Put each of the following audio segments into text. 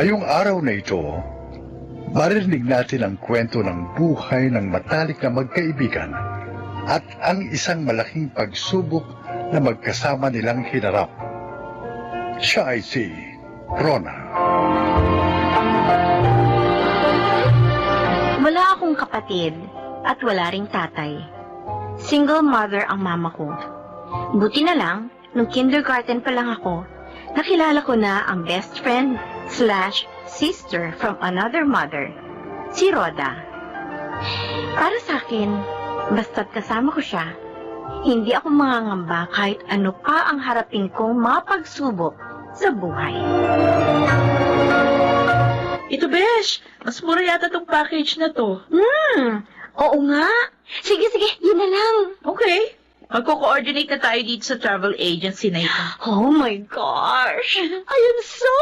Ngayong araw na ito, marinig natin ang kwento ng buhay ng matalik na magkaibigan at ang isang malaking pagsubok na magkasama nilang hinarap. Siya ay si Rona. Wala akong kapatid at wala ring tatay. Single mother ang mama ko. Buti na lang, nung kindergarten pa lang ako, nakilala ko na ang best friend / sister from another mother, si Rhoda. Para sa akin, basta't kasama ko siya, hindi ako mangangamba kahit ano pa ang harapin kong mapagsubok sa buhay. Ito, Besh. Mas mura yata tong package na to. Oo nga. Sige, yun na lang. Okay. Magko-coordinate na tayo dito sa travel agency na ito. Oh my gosh! I am so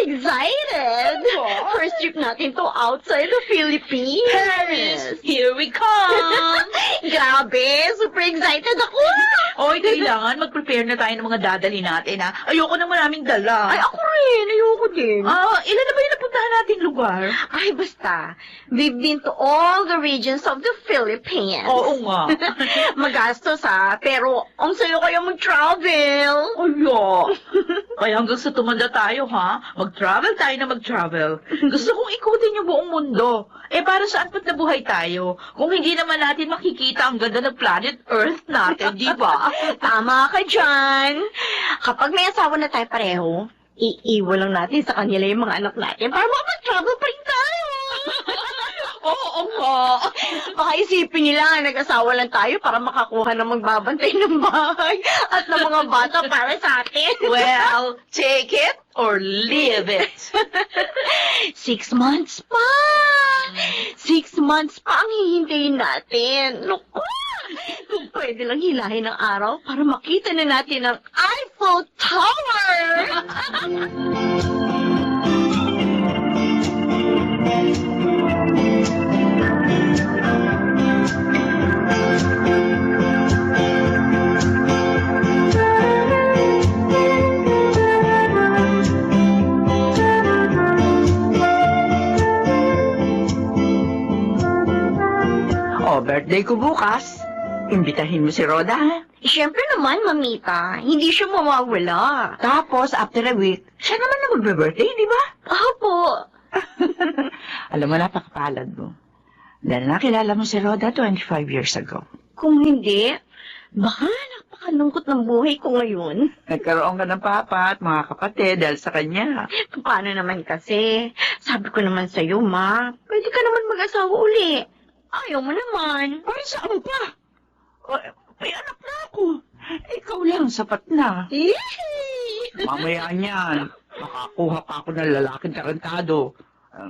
excited! First trip natin to outside the Philippines! Paris! Here we come! Grabe! Super excited ako! Oy, kailangan mag-prepare na tayo ng mga dadali natin, ha? Ayoko na maraming dala. Ay, ako rin! Ayoko din! Ilan na ba yung napuntahan nating lugar? Ay, basta. We've been to all the regions of the Philippines. Oo nga. Magastos, ha? Pero, ang sayo kaya mag-travel. Ayo. Kaya hanggang sa tumanda tayo, ha? Mag-travel tayo na mag-travel. Gusto kong ikutin yung buong mundo. Para saan pat nabuhay tayo? Kung hindi naman natin makikita ang ganda ng planet Earth natin, di ba? Tama ka dyan. Kapag may asawa na tayo pareho, iiwan lang natin sa kanila yung mga anak natin para makapag-travel pa rin tayo. Oo nga. Baka isipin nila, nag-asawa lang tayo para makakuha ng magbabantay ng bahay at ng mga bata para sa atin. Well, take it or leave it. 6 months pa! 6 months pa ang hihintayin natin. Naku! Kung pwede lang hilahin ng araw para makita na natin ang Eiffel Tower! Birthday ko bukas. Imbitahin mo si Rhoda, ha? Siyempre naman, Mamita. Hindi siya mawawala. Tapos, after a week, siya naman na magbe-birthday, di ba? Opo. Alam mo, napakapalad mo. Dahil nakilala mo si Rhoda 25 years ago. Kung hindi, baka napakalungkot ng buhay ko ngayon. Nagkaroon ka ng papa at mga kapatid dahil sa kanya. Paano naman kasi? Sabi ko naman sa'yo, Ma, pwede ka naman mag-asawa uli. Ayaw mo naman. Para saan pa? May anak na ako. Ikaw lang, sapat na. Mamaya niyan, makakuha pa ako ng lalaking tarantado.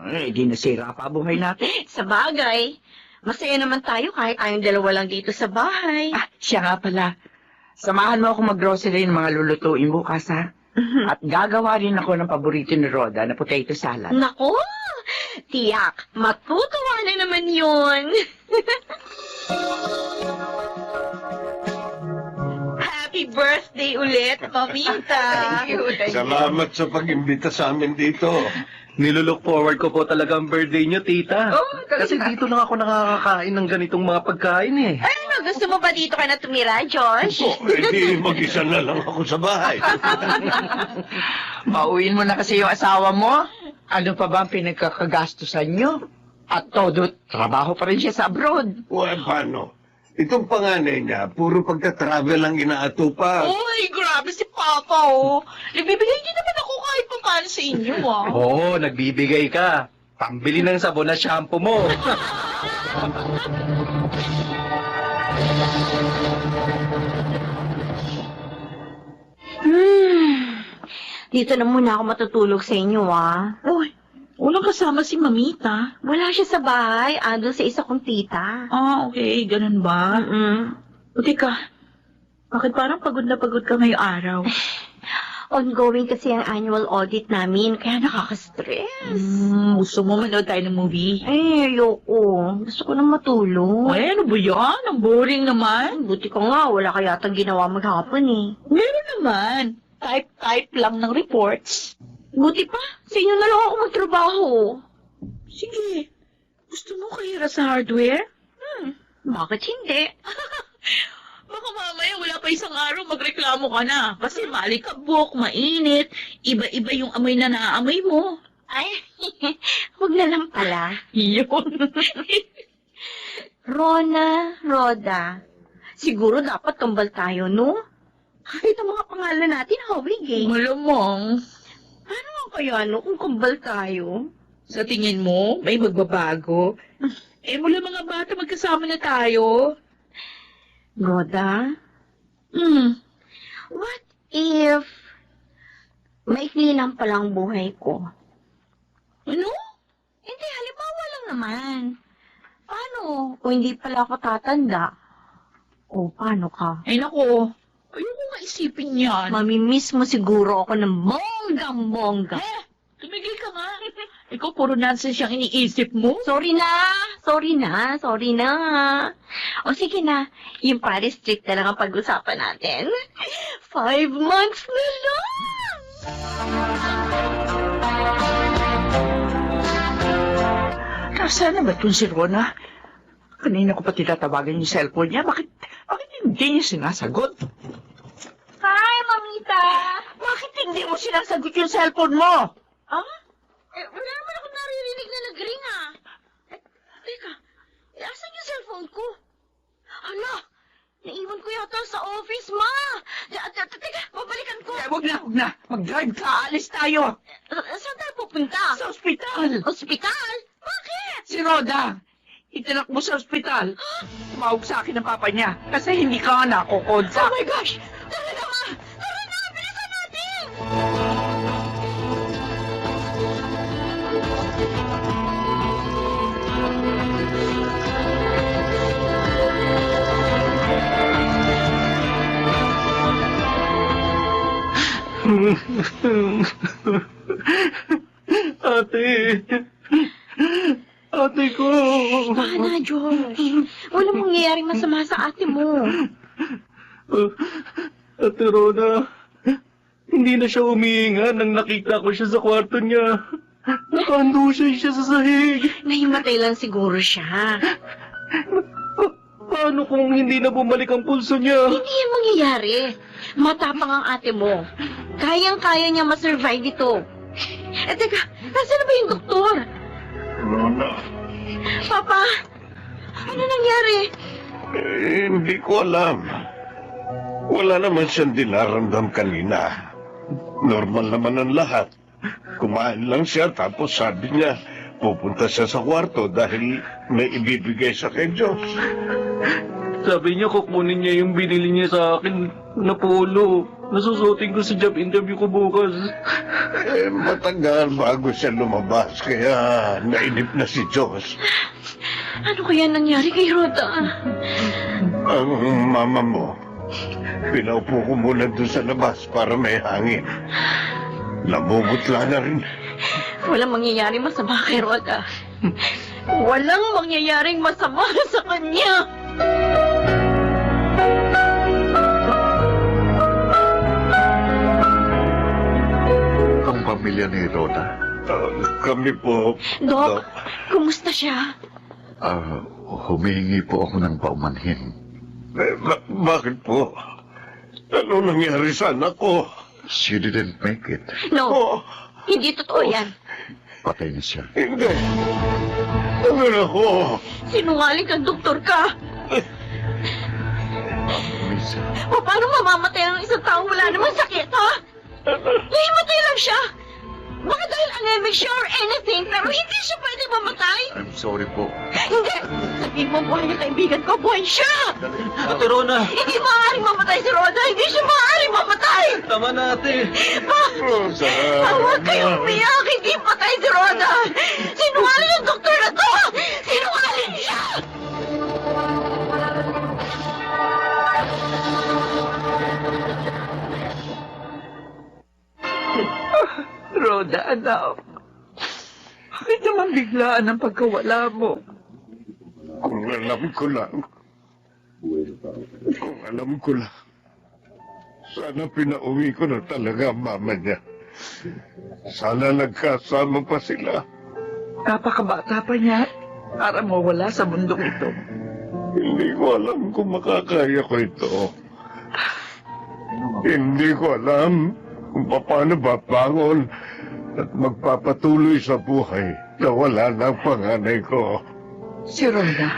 Di nasira pa buhay natin. Sa bagay, masaya naman tayo kahit tayong dalawa lang dito sa bahay. Siya nga pala. Samahan mo ako mag-grocery ng mga lulutuin bukas, ha? At gagawa rin ako ng paborito ni Rhoda na potato salad. Nako! Tiyak, matutuwa na naman yun. Happy birthday ulit, Mamita. Salamat sa pag-imbita sa amin dito. Nilulook forward ko po talaga ang birthday niyo, tita. Kasi dito lang ako nakakakain ng ganitong mga pagkain eh. Ano, gusto mo ba dito ka na tumira, Josh? Hindi, mag-isa na lang ako sa bahay. Pauwiin mo na kasi yung asawa mo. Ano pa ba ang pinagkakagastusan niyo? At todo, trabaho pa rin siya sa abroad. Paano? Itong panganay niya, puro pagka-travel ang inaatupa. Uy, grabe si Papa, oh. Nagbibigay din naman ako kahit paano sa inyo, ah. Oo, nagbibigay ka. Pambili ng sabon at shampoo mo. Dito na muna ako matutulog sa inyo, ah. Uy, walang kasama si Mamita. Wala siya sa bahay, doon sa isa kong tita. Okay, ganun ba? O, teka, bakit parang pagod na pagod ka ngayong araw? Ongoing kasi ang annual audit namin, kaya nakaka-stress. Gusto mo manood tayo ng movie? Ayoko. Gusto ko nang matulog. Ay, ano ba yan? Ang boring naman. Buti ko nga, wala kaya tang ginawa maghapon eh. Meron naman. Type lang ng reports. Buti pa, sa inyo na lang ako magtrabaho. Sige. Gusto mo kahira sa hardware? Bakit hindi? Baka mamaya wala pa isang araw magreklamo ka na. Kasi malikabok, mainit, iba-iba yung amoy na naaamoy mo. Ay, wag na lang pala. Yun. Rona, Roda. Siguro dapat tumbal tayo, no? Kahit ang mga pangalan natin, hawig eh. Malamang. Paano nga kaya, no, kung kumbal tayo? Sa tingin mo, may magbabago? Mula mga bata magkasama na tayo. Roda, what if maikli lang pala ang buhay ko? Ano? Hindi, halimbawa lang naman. Paano kung hindi pala ako tatanda? O, paano ka? Ay nako, ayoko nga isipin yan. Mamimiss mo siguro ako ng bonggang-bongga. Tumigil ka nga. Ikaw, puro nonsense siyang iniisip mo. Sorry na. O sige na, yung Paris trip na lang ang pag-usapan natin. 5 months na lang! Nasaan na ba itong si Rona? Kanina ko pa tinatawagan yung cellphone niya. Bakit hindi niya sinasagot? Hi, Mamita! Bakit hindi mo sinasagot yung cellphone mo? Wala naman ako naririnig na nag-ring ah. Teka, asan yung cellphone ko? Hala, naiwan ko yata sa office, ma. Teka, babalikan ko. Huwag na. Mag-drive ka. Alis tayo. Saan tayo pupunta? Sa ospital. Ospital? Bakit? Si Roda. Itinak mo sa ospital. Tumawag sa akin ng papa niya. Kasi hindi ka nga nakukontak. Oh my gosh! Talaga, ma! Tara na! Bilisan natin! Ate ko. Sana, Josh. Walang mangyayaring masama sa ate mo. Ate Rona, hindi na siya humihinga nang nakita ko siya sa kwarto niya. Nakandusay siya sa sahig. Nahimatay lang siguro siya. Paano kung hindi na bumalik ang pulso niya? Hindi yan mangyayari. Matapang ang ate mo. Kayang-kaya niya masurvive ito. Teka, nasaan na ba yung doktor? Rona, Papa, ano nangyari? hindi ko alam. Wala naman siyang dinaramdam kanina. Normal naman ang lahat. Kumain lang siya tapos sabi niya, pupunta siya sa kwarto dahil may ibibigay sa kay Diyos. Sabi niya kukunin niya yung binili niya sa akin na polo. Nasusutin ko sa job interview ko bukas. Matagal bago siya lumabas kaya nainip na si Diyos. Ano kaya nangyari kay Roda? Ang mama mo, pinaupo ko muna doon sa labas para may hangin. Namumutla na rin. Walang mangyayaring masama kay Roda. Walang mangyayaring masama sa kanya. Ang pamilya ni Rhoda, Kami po, Dok, kumusta siya? humihingi po ako ng paumanhin. Bakit po? Ano nangyari sa anak ko? She didn't make it. No, Oh, hindi totoo yan. Patay na siya. hindi. Ano na ko? Sinungaling kang doktor ka. Miss, Paano mamamatay ang isang taong wala namang sakit, ha? Nahimatay lang siya. Baka dahil anemic siya or anything, pero hindi siya pwede mamatay. I'm sorry po. Hindi! Sabihin mo, buhay ng kaibigan ko, buhay siya! Ate Rona, Hindi maaaring mamatay si Roda! Hindi siya maaaring mamatay! tama na ate. Rosa. Huwag kayong umiyak! Hindi patay si Roda! Sinungaling ang doktor na to! Sinungaling siya! Roda, anak. Bakit naman biglaan ang pagkawala mo? Kung alam ko lang. Kung alam ko lang. Sana pinauwi ko na talaga ang mama niya. Sana nagkasama pa sila. Napakabata pa niya para mawala sa mundong ito. Hindi ko alam kung makakaya ko ito. Hindi ko alam kung paano babangon at magpapatuloy sa buhay na wala na ang panganay ko. Si Rhoda.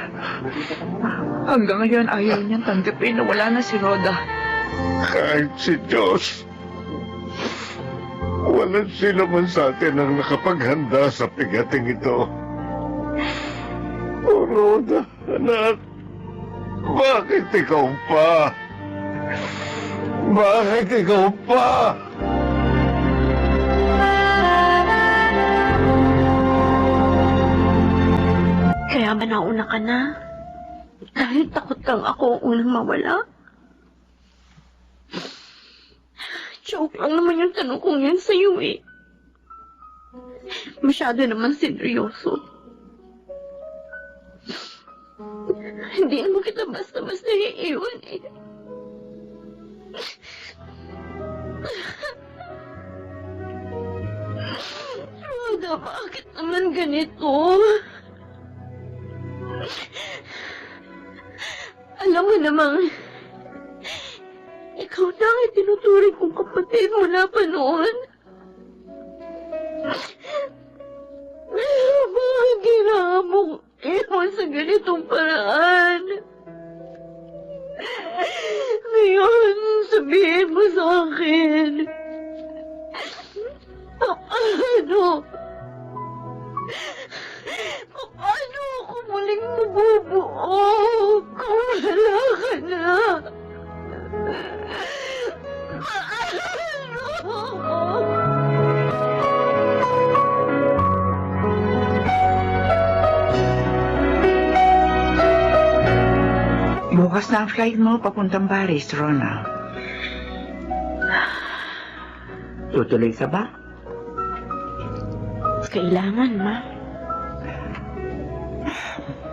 Hanggang ngayon ayaw niyang tanggapin na wala na si Rhoda. Kahit si Diyos, walang sino man sa atin ang nakapaghanda sa pigating ito. O Rhoda, anak, bakit ikaw pa? Bakit ikaw pa? Kaya ba nauna ka na? Dahil takot kang ako ang unang mawala? Joke lang naman yung tanong kong yan sa'yo eh. Masyado naman seryoso. Hindi naman kita basta-basta iiwan eh. Rhoda, bakit naman ganito? Alam mo namang, ikaw na ang itinuturing kong kapatid mula pa noon. Bakit ginawa mo iwan sa ganitong paraan? Ngayon, sabihin mo sa akin. Paano? Paano ako muling mabubuo kung wala ka na? Bukas na ang flight mo papuntang Paris, Rona. Tutuloy ka ba? Kailangan, Ma.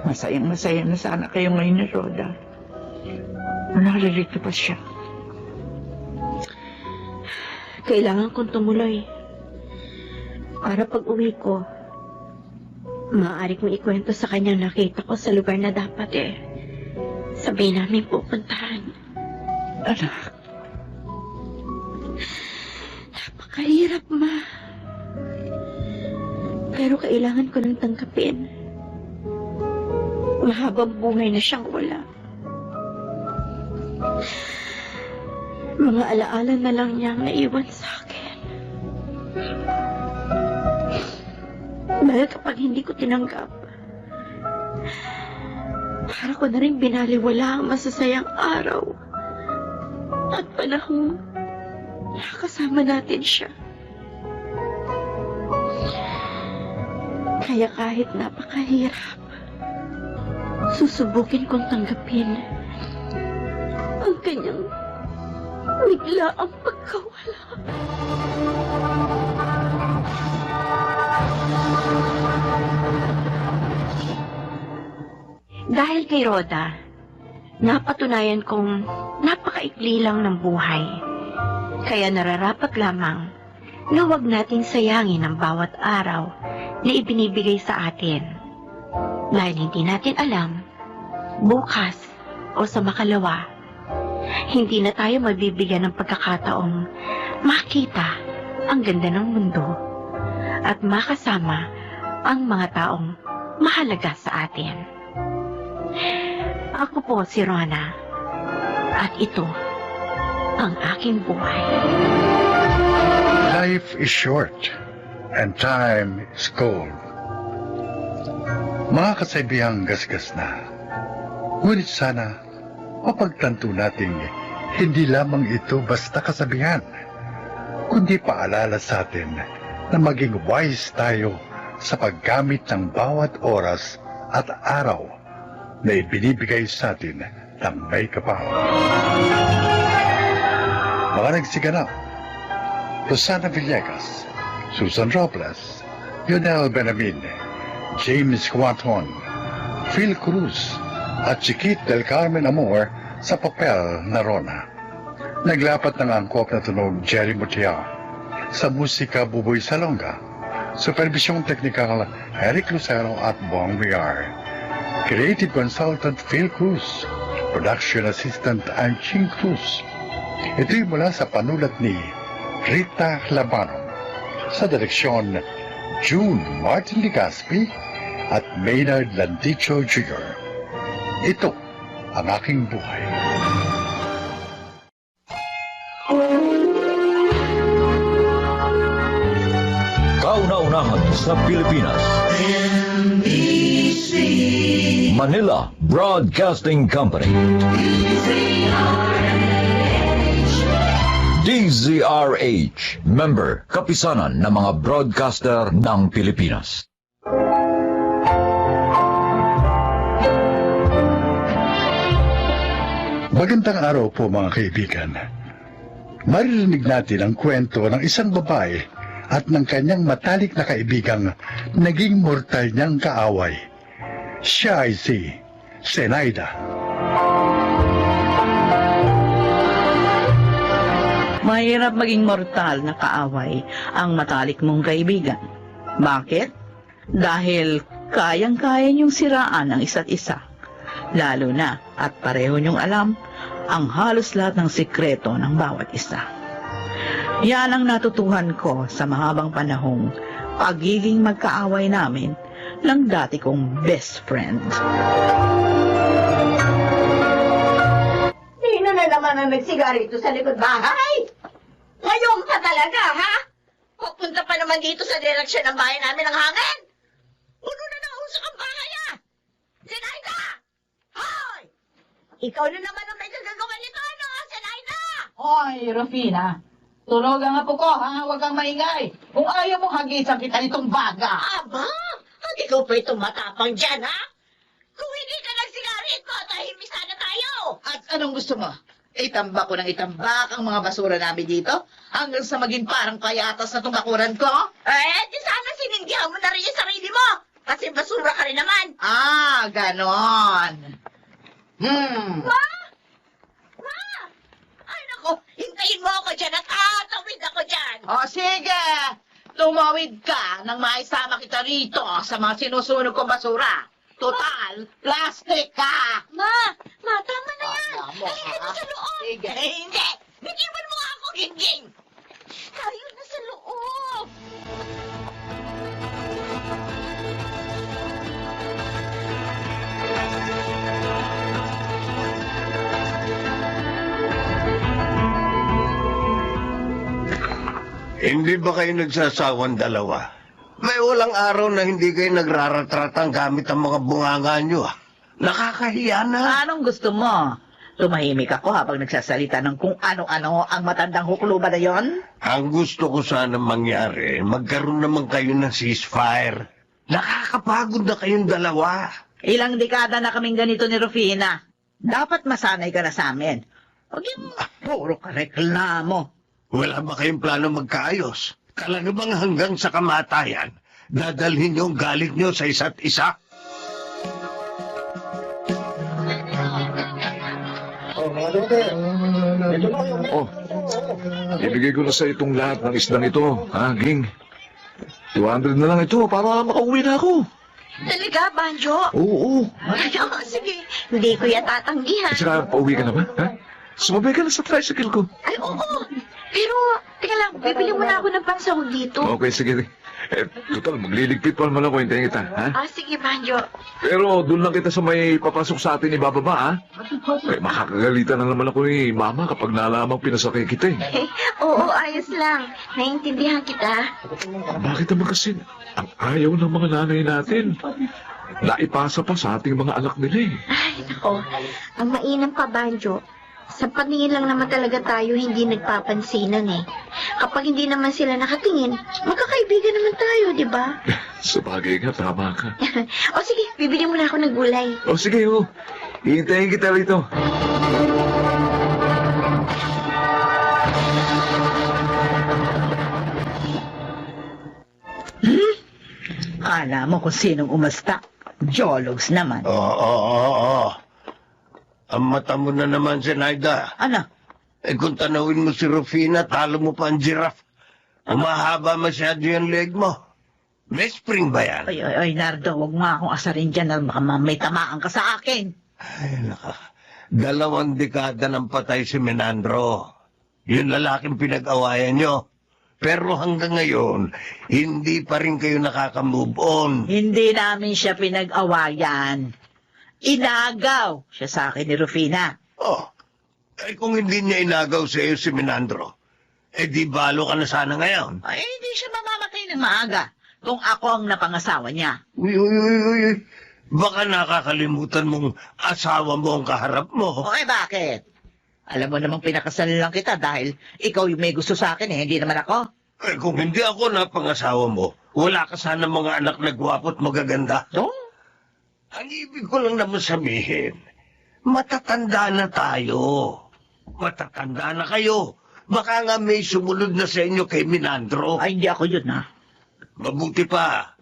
Masayang-masaya na sana kayo ngayon ni Rhoda. Nakalilito pa siya. Kailangan kong tumuloy. Para pag uwi ko, maaari kong ikwento sa kanya nakita ko sa lugar na dapat sabihin namin pupuntahan. Anak, Napakahirap, Ma. Pero kailangan ko nang tanggapin. Mahabang buhay na siyang wala. Mga alaala na lang niyang naiwan sa akin. Dahil kapag hindi ko tinanggap, para ko na rin binaliwala ang masasayang araw at panahon nakasama natin siya. Kaya kahit napakahirap, susubukin kong tanggapin ang kanyang bigla ang pagkawala. Dahil kay Rhoda, napatunayan kong napakaikli lang ng buhay. Kaya nararapat lamang na huwag nating sayangin ang bawat araw na ibinibigay sa atin. Dahil hindi natin alam, bukas o sa makalawa, hindi na tayo mabibigyan ng pagkakataong makita ang ganda ng mundo at makasama ang mga taong mahalaga sa atin. Ako po si Rona at ito ang aking buhay. Life is short and time is gold. Mga kasaibihang gasgas na, ngunit sana mapagtanto nating hindi lamang ito basta kasabihan, kundi paalala sa atin na maging wise tayo sa paggamit ng bawat oras at araw na ibinibigay sa atin ng may kapal. Mga nagsiganap, Rosana Villegas, Susan Robles, Lionel Benamin, James Quaton, Phil Cruz, at Chiquit del Carmen Amor sa papel na Rona. Naglapat ng angkop na tunog Jerry Mutia. Sa musika, Buboy Salonga. Supervisyong teknikal, Eric Lucero at Bong Villar. Creative Consultant, Phil Cruz. Production Assistant, Anching Cruz. Ito'y mula sa panulat ni Rita Labanon. Sa direksyon, June Martin Ligaspi at Maynard Landicho Jr. Ito ang aking buhay. Kauna-unahan sa Pilipinas. Manila Broadcasting Company. DZRH, member, kapisanan ng mga broadcaster ng Pilipinas. Magandang araw po mga kaibigan. Maririnig natin ang kwento ng isang babae at ng kanyang matalik na kaibigang naging mortal niyang kaaway. Siya ay si Zenaida. Mahirap maging mortal na kaaway ang matalik mong kaibigan. Bakit? Dahil kayang-kaya niyong siraan ang isa't isa. Lalo na at pareho niyong alam ang halos lahat ng sikreto ng bawat isa. Yan ang natutuhan ko sa mahabang panahong pagiging magkaaway namin ng dati kong best friend. Sino na naman ang nagsigarito sa likod bahay? Ngayon pa talaga, ha? Pupunta pa naman dito sa direksyon ng bahay namin ang hangin. Puno na ng usok ang bahay, ha? Zenaida! Hoy! Ikaw na naman ang may gagagawa nito, ano, Zenaida? Hoy, Rufina! Tulog ang apo ko, ha? Huwag kang maingay. Kung ayaw mo hagisan kita nitong baga. Aba, at ikaw pa itong matapang dyan, ha? Kung hindi ka nagsigarito, tahimik sana tayo. At anong gusto mo? Itambak ko ng itambak ang mga basura namin dito? Hanggang sa maging parang payatas na itong bakuran ko? Di sana sinindihan mo na rin yung sarili mo. Kasi basura ka rin naman. Ah, ganon. Ma! Ma! Ay, naku, hintayin mo ako dyan at tatawid ako dyan. O sige, tumawid ka nang maisama kita rito sa mga sinusunog kong basura. Total, plastic ka! Ma! Ma, tama na yan! Alam mo, Halika na ha? sa loob! Sige. Hindi! Bitiwan mo ako, Gingging! Tayo na sa loob! Hindi ba kayo nagsasawan dalawa? May walang araw na hindi kayo nagraratratang gamit ang mga bunganga nyo. Nakakahiya na. Anong gusto mo? Tumahimik ako habang nagsasalita ng kung ano-ano ang matandang hukluba na yon? Ang gusto ko sana mangyari, magkaroon naman kayo ng ceasefire. Nakakapagod na kayong dalawa. Ilang dekada na kaming ganito ni Rufina. Dapat masanay ka na sa amin. Huwag yung puro ka reklamo. Wala ba kayong plano magkaayos? Talaga bang hanggang sa kamatayan, dadalhin niyo ang galit niyo sa isa't isa? Oh, ibigay ko na sa itong lahat ng isdang ito, ha, Ging? 200 na lang ito para makauwi na ako. Talaga, Banjo? Oo. Ay, sige. Hindi ko yan tatanggihan. At saka, pauwi ka na ba, ha? Sumabay ka na sa tricycle ko. Ay, oo. Pero, teka lang, bibili muna ako ng pansahog dito. Okay, sige. Total, magliligpit pa naman ako, hintayin kita, ha? Sige, Banjo. Pero doon lang kita sa may papasok sa atin ibababa, ha? Makakagalitan na naman ako ni Mama kapag nalamang pinasakay kita, eh. Oo, ayos lang. Naiintindihan kita. Bakit naman kasi ang ayaw ng mga nanay natin? Naipasa pa sa ating mga anak nila, eh. Ay, nako. Ang mainam pa, Banjo. Sa paningin lang naman talaga tayo hindi nagpapansinan eh. Kapag hindi naman sila nakatingin, magkakaibigan naman tayo, di ba? Sa bagay nga, tama ka. O sige, bibili muna ako ng gulay. O sige, oh. Hihintayin kita rito. Kala mo kung sinong umasta. Jologs naman. Oo. Ang mata mo na naman, Zenaida. Ano? Kung tanawin mo si Rufina, talo mo pa ang giraffe. Umahaba masyado yung leg mo. May spring ba yan? Ay, Nardo, huwag mo akong asarin dyan na baka may tamaan ka sa akin. Ay, naka. 2 dekada ng patay si Menandro. Yung lalaking pinag-awayan nyo. Pero hanggang ngayon, hindi pa rin kayo nakaka-move on. Hindi namin siya pinag-awayan. Inagaw siya sa akin ni Rufina. Oh, eh kung hindi niya inagaw sa iyo si Menandro, eh di balo ka na sana ngayon. Ay, hindi siya mamamatay ng maaga kung ako ang napangasawa niya. Uy. Baka nakakalimutan mong asawa mo ang kaharap mo. Okay, bakit? Alam mo namang pinakasal lang kita dahil ikaw yung may gusto sa akin hindi naman ako. Eh kung hindi ako napangasawa mo, wala ka sana mga anak na gwapo at magaganda. No? Ang ibig ko lang naman sabihin, matatanda na tayo. Matatanda na kayo. Baka nga may sumunod na sa inyo kay Menandro. Ay, hindi ako yun, ha? Mabuti pa,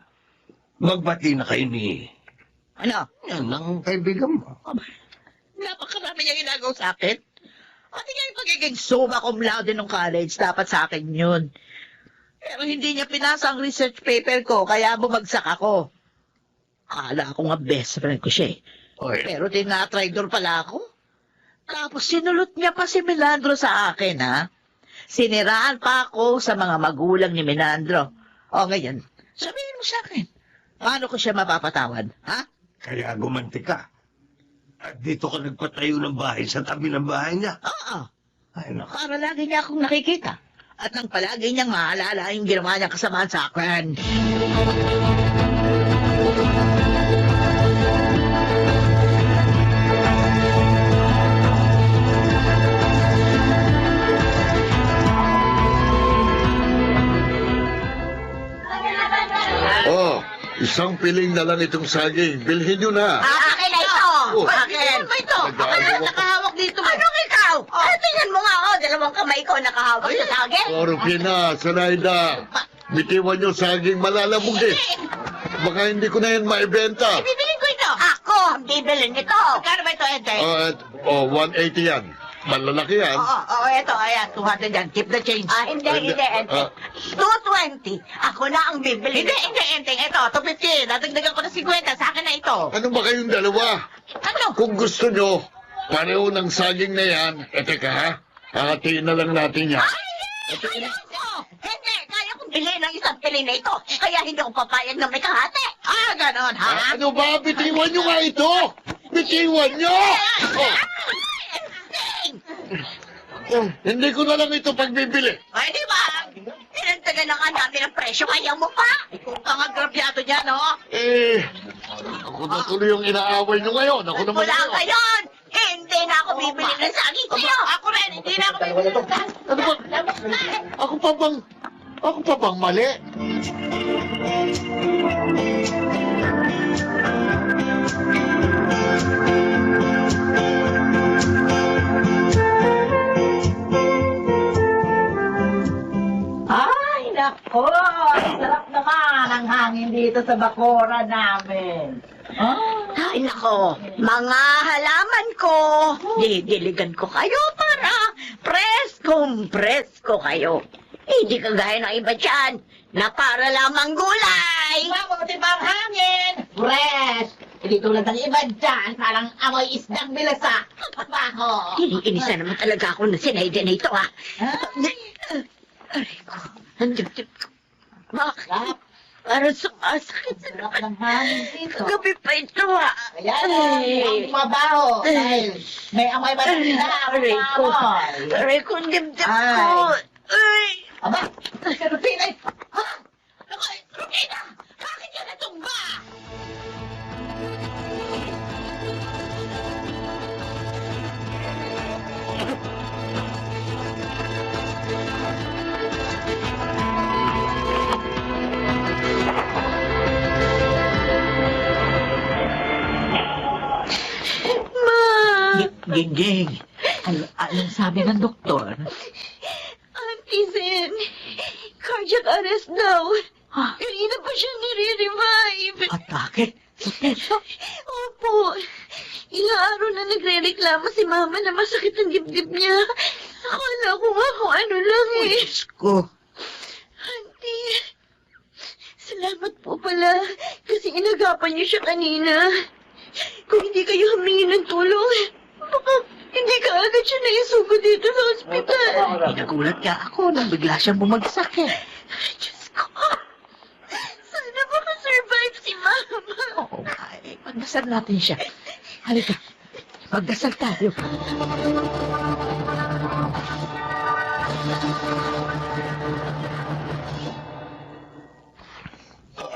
magbati na kayo ni... Ano? Yan ang kaibigan mo. Napakarami niyang inagaw sa akin. At nga yung pagiging summa cum laude nung college, dapat sa akin yun. Pero hindi niya pinasa ang research paper ko, kaya bumagsak ako. Akala ko nga best friend ko siya eh. Oy, Pero tinatraidor pala ako. Tapos sinulot niya pa si Menandro sa akin, ha? Siniraan pa ako sa mga magulang ni Menandro. O ngayon, sabihin mo sa akin, paano ko siya mapapatawad, ha? kaya gumanti ka. At dito ka nagpatayo ng bahay sa tabi ng bahay niya. Oo. Ay, naku. Para lagi niya akong nakikita. At nang palagi niyang maalala yung ginawa niyang kasamaan sa akin. Oh, isang piling na lang itong saging. Bilhin nyo na. Akin na ito! Oh. Akin! Ba ito? Nag-aagaw ako. Nakahawak dito. Anong ikaw? Tingnan mo nga, dalawang kamay ko nakahawak sa saging. Oh, Rufina, Sanaida. Bitiwan nyo saging malalabog din. Baka hindi ko na yan maibenta. Bibilin ko ito. Ako ang bibilin nito. Magkano ba ito, Ente? 180 yan. Malalaki yan. Oo, ito, ayan, 200 yan. Keep the change. Hindi, Ente. 220. Ako na ang bibili Hindi, nito. Ente. Ito, 250. Nadagdagan ko na 50. Sa akin na ito. Ano ba kayong dalawa? Ano? Kung gusto nyo, pareho ng saging na yan. Teka ha, hahatiin na lang natin yan. Ayoko! Hindi, kaya kong bilhin ng isang pili na ito. Kaya hindi ko papayag na may kahati. Ganon, ha? Ano ba? Bitiwan nyo nga ito! Bitiwan nyo! Hindi ko na lang ito pagbibili. Ay, di ba? Pinagtagan na nga namin ang presyo, kaya mo pa. Ikaw pa nga grabyado dyan, no? Ako na tuloy yung inaaway nyo ngayon. Ako naman Wala ngayon. ngayon. Hindi na ako bibili ng saging sa'yo. Ako rin, hindi na ako bibili. Ano ba? Ako pa bang mali? Ay, nako! Sarap naman ang hangin dito sa bakura namin. Ay, nako. Mga halaman ko. Didiligan ko kayo para presko kayo. Hindi kagaya ng iba dyan na para lamang gulay. Mabuti ba ang hangin? Fresh! Hindi tulad ng iba dyan, parang amoy isdang bilasa. Baho! Iniinisa naman talaga ako na sinayda na ito, ha? Aray ko, ang dibdib ko. Bakit? Parang sumasakit sa Sarap ng hangin dito. gabi pa ito, ha? Kaya ang mabaho. Dahil may amoy ba na Aray ko, aray ko, ang dibdib ko. Ay! Aba, si Rufina! Ha? Ako, Rufina! Bakit ka natumba? Gingging, anong sabi ng doktor? Auntie Zen, cardiac arrest daw. Kanina pa siya nire-revive. Atake? Sa puso? Opo. Ilang araw na nagre-reklamo si Mama na masakit ang dibdib niya. Akala ko nga kung ano lang eh. Diyos ko. Salamat po pala. Kasi inagapan niyo siya kanina. Kung hindi kayo humingi ng tulong, baka hindi ka agad siya naisugo dito sa ospital. Nagulat ka ako nang bigla siyang bumagsak eh. Diyos ko. Sana makasurvive si Mama. Oo, ay, pagdasal natin siya. Halika, magdasal tayo.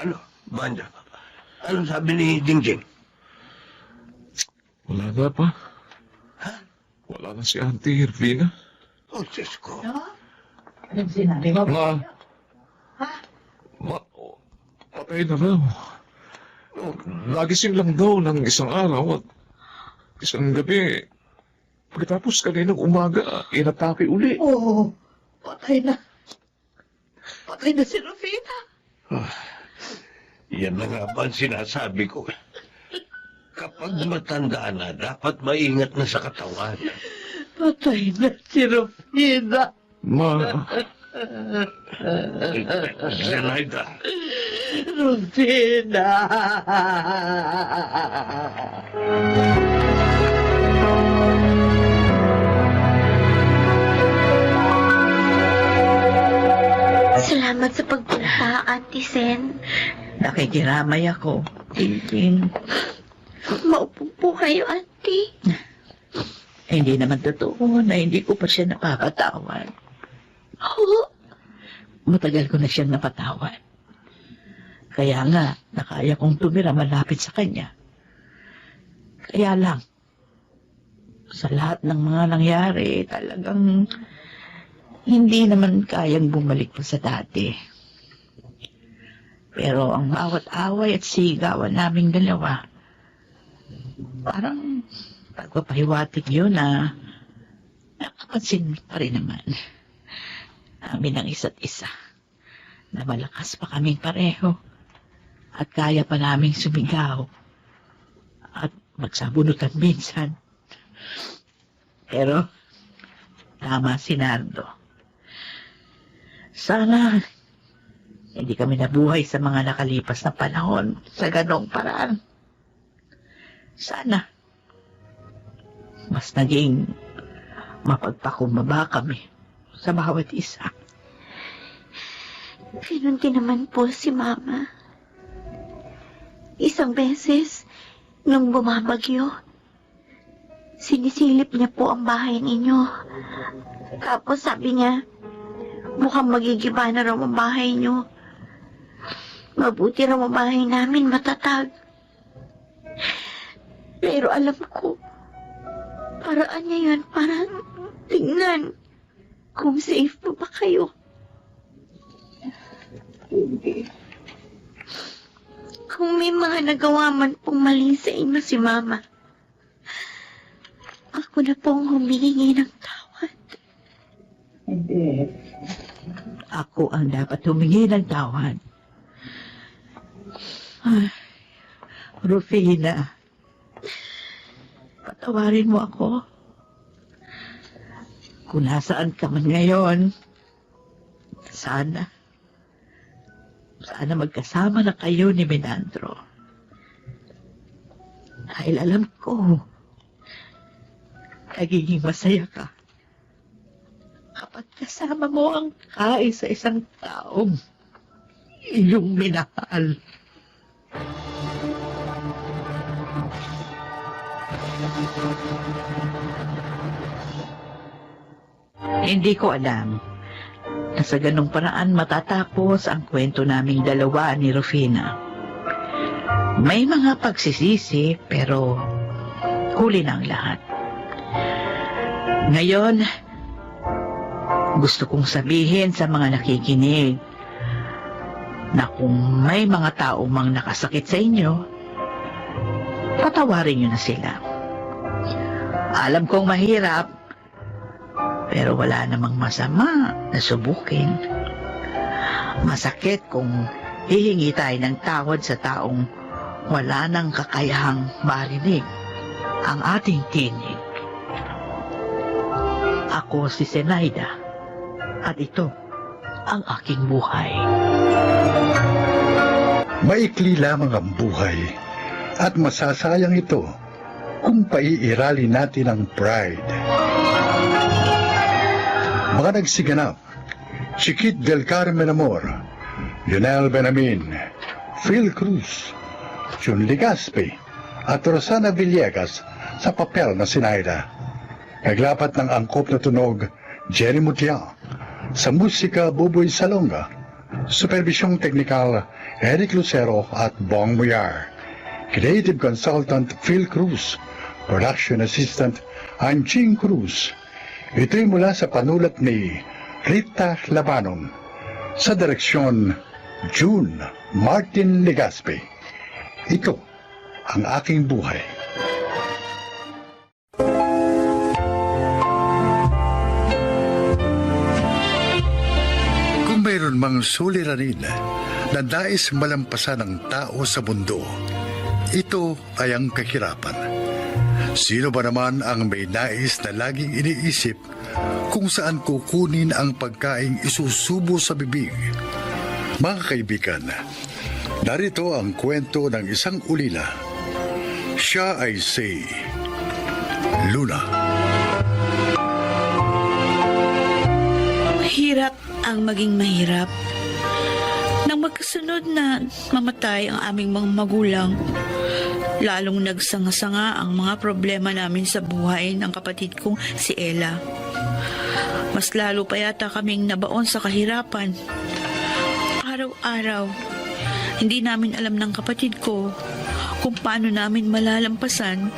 Ano, Banda? Ano sabi ni Jingjing? Wala na pa. Wala na si Auntie Irvina. Oh, Diyos ko. Anong sinabi mo? Patay na raw. Nagising lang daw ng isang araw at isang gabi. Pagkatapos kaninang umaga, inatake uli. Oo, patay na. Patay na si Rufina. Yan na nga ba ang sinasabi ko? Kapag matanda na, dapat maingat na sa katawan. Patay na si Rufina. Ma, Zenaida, Rufina. Salamat sa pagpunta, Auntie Sen. Nakikiramay ako. Ting. Maupo po kayo, Auntie. Hindi naman totoo na hindi ko pa siya napapatawad. Oo. Matagal ko na siyang napatawad. Kaya nga, nakaya kong tumira malapit sa kanya. Kaya lang, sa lahat ng mga nangyari, talagang hindi naman kayang bumalik pa sa dati. Pero ang bawat away at sigawan naming dalawa, parang pagpapahiwatig yun na nakapansin pa rin naman namin ang isa't isa na malakas pa kaming pareho at kaya pa naming sumigaw at magsabunutan minsan. Pero tama si Nardo. Sana hindi kami nabuhay sa mga nakalipas na panahon sa ganong paraan. Sana mas naging mapagpakumbaba kami sa bawat isa. Ganun din naman po si Mama. Isang beses, nung bumabagyo, sinisilip niya po ang bahay ninyo. Tapos sabi niya, mukhang magigiba na raw ang bahay niyo. Mabuti raw ang bahay namin matatag. Pero alam ko, paraan niya yun para tingnan kung safe pa ba kayo. Kung may mga nagawa man pong mali sa inyo si Mama, ako na pong humihingi ng tawad. Hindi. Ako ang dapat humingi ng tawad. Ay, Rufina, patawarin mo ako. Kung nasaan ka man ngayon, sana magkasama na kayo ni Menandro. Dahil alam ko, nagiging masaya ka kapag kasama mo ang kaisa isang taong iyong minahal. Hindi ko alam na sa ganong paraan matatapos ang kwento naming dalawa ni Rufina. May mga pagsisisi pero huli na ang lahat. Ngayon, gusto kong sabihin sa mga nakikinig na kung may mga tao mang nakasakit sa inyo, patawarin niyo na sila. Alam kong mahirap, pero wala namang masama na subukin. Masakit kung hihingi tayo ng tawad sa taong wala nang kakayahang marinig ang ating tinig. Ako si Zenaida at ito ang aking buhay. Maikli lamang ang buhay at masasayang ito kung paiirali natin ang pride. Mga nagsiganap, Chiquit del Carmen Amor, Lionel Benamin, Phil Cruz, Jun Legaspi, at Rosana Villegas sa papel na Sinaida. Naglapat ng angkop na tunog, Jerry Mutia. Sa musika, Buboy Salonga. Supervisyong teknikal, Eric Lucero at Bong Muyar. Creative Consultant, Phil Cruz. Production Assistant, Anching Cruz. Ito'y mula sa panulat ni Rita Labanon. Sa direksyon, June Martin Legaspi. Ito ang aking buhay. Kung mayroon mang suliranin na nais malampasan ng tao sa mundo, ito ay ang kahirapan. Sino ba naman ang may nais na laging iniisip kung saan kukunin ang pagkaing isusubo sa bibig? Mga kaibigan, narito ang kwento ng isang ulila. Siya ay si Luna. Mahirap ang maging mahirap. Nang magkasunod na mamatay ang aming mga magulang, lalong nagsanga-sanga ang mga problema namin sa buhay ng kapatid kong si Ella. Mas lalo pa yata kaming nabaon sa kahirapan. Araw-araw, hindi namin alam ng kapatid ko kung paano namin malalampasan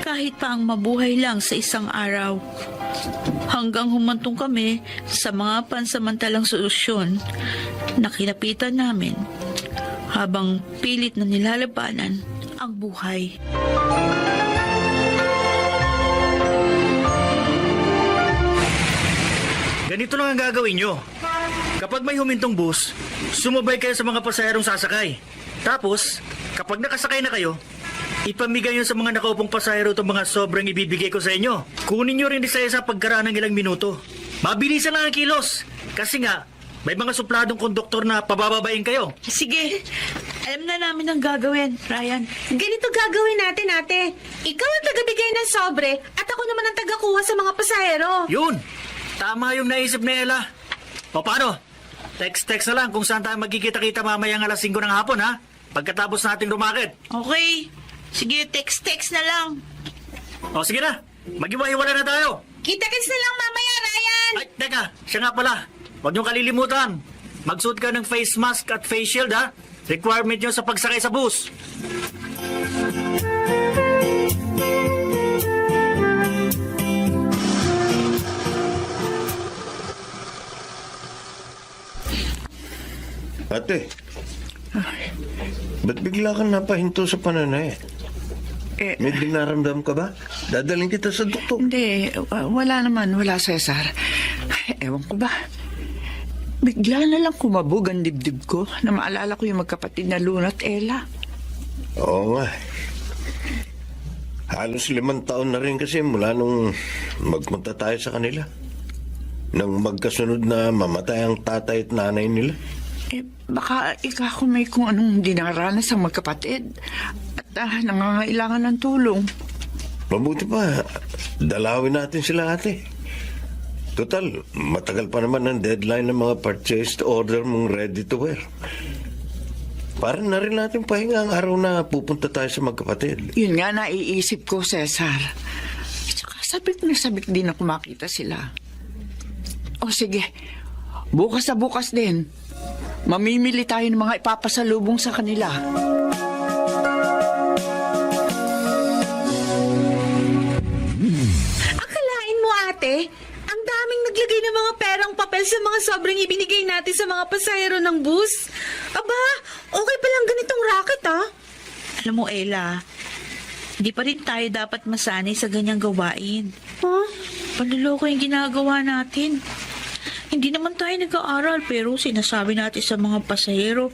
kahit pa ang mabuhay lang sa isang araw. Hanggang humantong kami sa mga pansamantalang solusyon na kinapitan namin habang pilit na nilalabanan ang buhay. Ganito lang ang gagawin nyo. Kapag may humintong bus, sumabay kayo sa mga pasaherong sasakay. Tapos, kapag nakasakay na kayo, ipamigay nyo sa mga nakaupong pasahero itong mga sobrang ibibigay ko sa inyo. Kunin nyo rin isa-isa pagkaraan ng ilang minuto. Mabilisan lang ang kilos. Kasi nga, may mga supladong konduktor na pabababain kayo. Sige, alam na namin ang gagawin, Ryan. Ganito gagawin natin, ate. Ikaw ang tagabigay ng sobre at ako naman ang tagakuha sa mga pasahero. Yun! Tama yung naisip ni Ella. O paano? Text-text na lang kung saan tayo magkikita-kita mamayang alas 5 ng hapon, ha? Pagkatapos nating rumakit. Okay. Sige, text-text na lang. O sige na, mag-iwa-iwala na tayo. Kita-kits na lang mamaya, Ryan! Ay, teka, siya nga pala. Huwag niyong kalilimutan. Magsuot ka ng face mask at face shield, ha? Requirement niyo sa pagsakay sa bus. Ate, ba't bigla kang napahinto sa pananay? May dinaramdam ka ba? Dadaling kita sa doktor. Hindi, wala naman. Wala, Cesar. Ewan ko ba? Bigla na lang kumabog ang dibdib ko na maalala ko yung magkapatid na Luna at Ella. Oo nga. Halos 5 taon na rin kasi mula nung magpunta tayo sa kanila. Nang magkasunod na mamatay ang tatay at nanay nila. Baka ikaw may kung anong dinaranas ang magkapatid at nangangailangan ng tulong. Mabuti pa, dalawin natin sila, ate. Total, matagal pa naman ang deadline ng mga purchased order mong ready to wear. Para na rin natin pahinga ang araw na pupunta tayo sa magkapatid. Yun nga naiisip ko, Cesar. Tsaka sabik na sabik din na kumakita sila. O sige, bukas sa bukas din. Mamimili tayo ng mga ipapasalubong sa kanila. Akalain mo, ate, ang daming naglagay ng mga perang papel sa mga sobrang ibinigay natin sa mga pasahero ng bus. Aba, okay palang ganitong racket, ha? Alam mo, Ella, hindi pa rin tayo dapat masanay sa ganyang gawain. Huh? Panluloko yung ginagawa natin. Hindi naman tayo nag-aaral pero sinasabi natin sa mga pasahero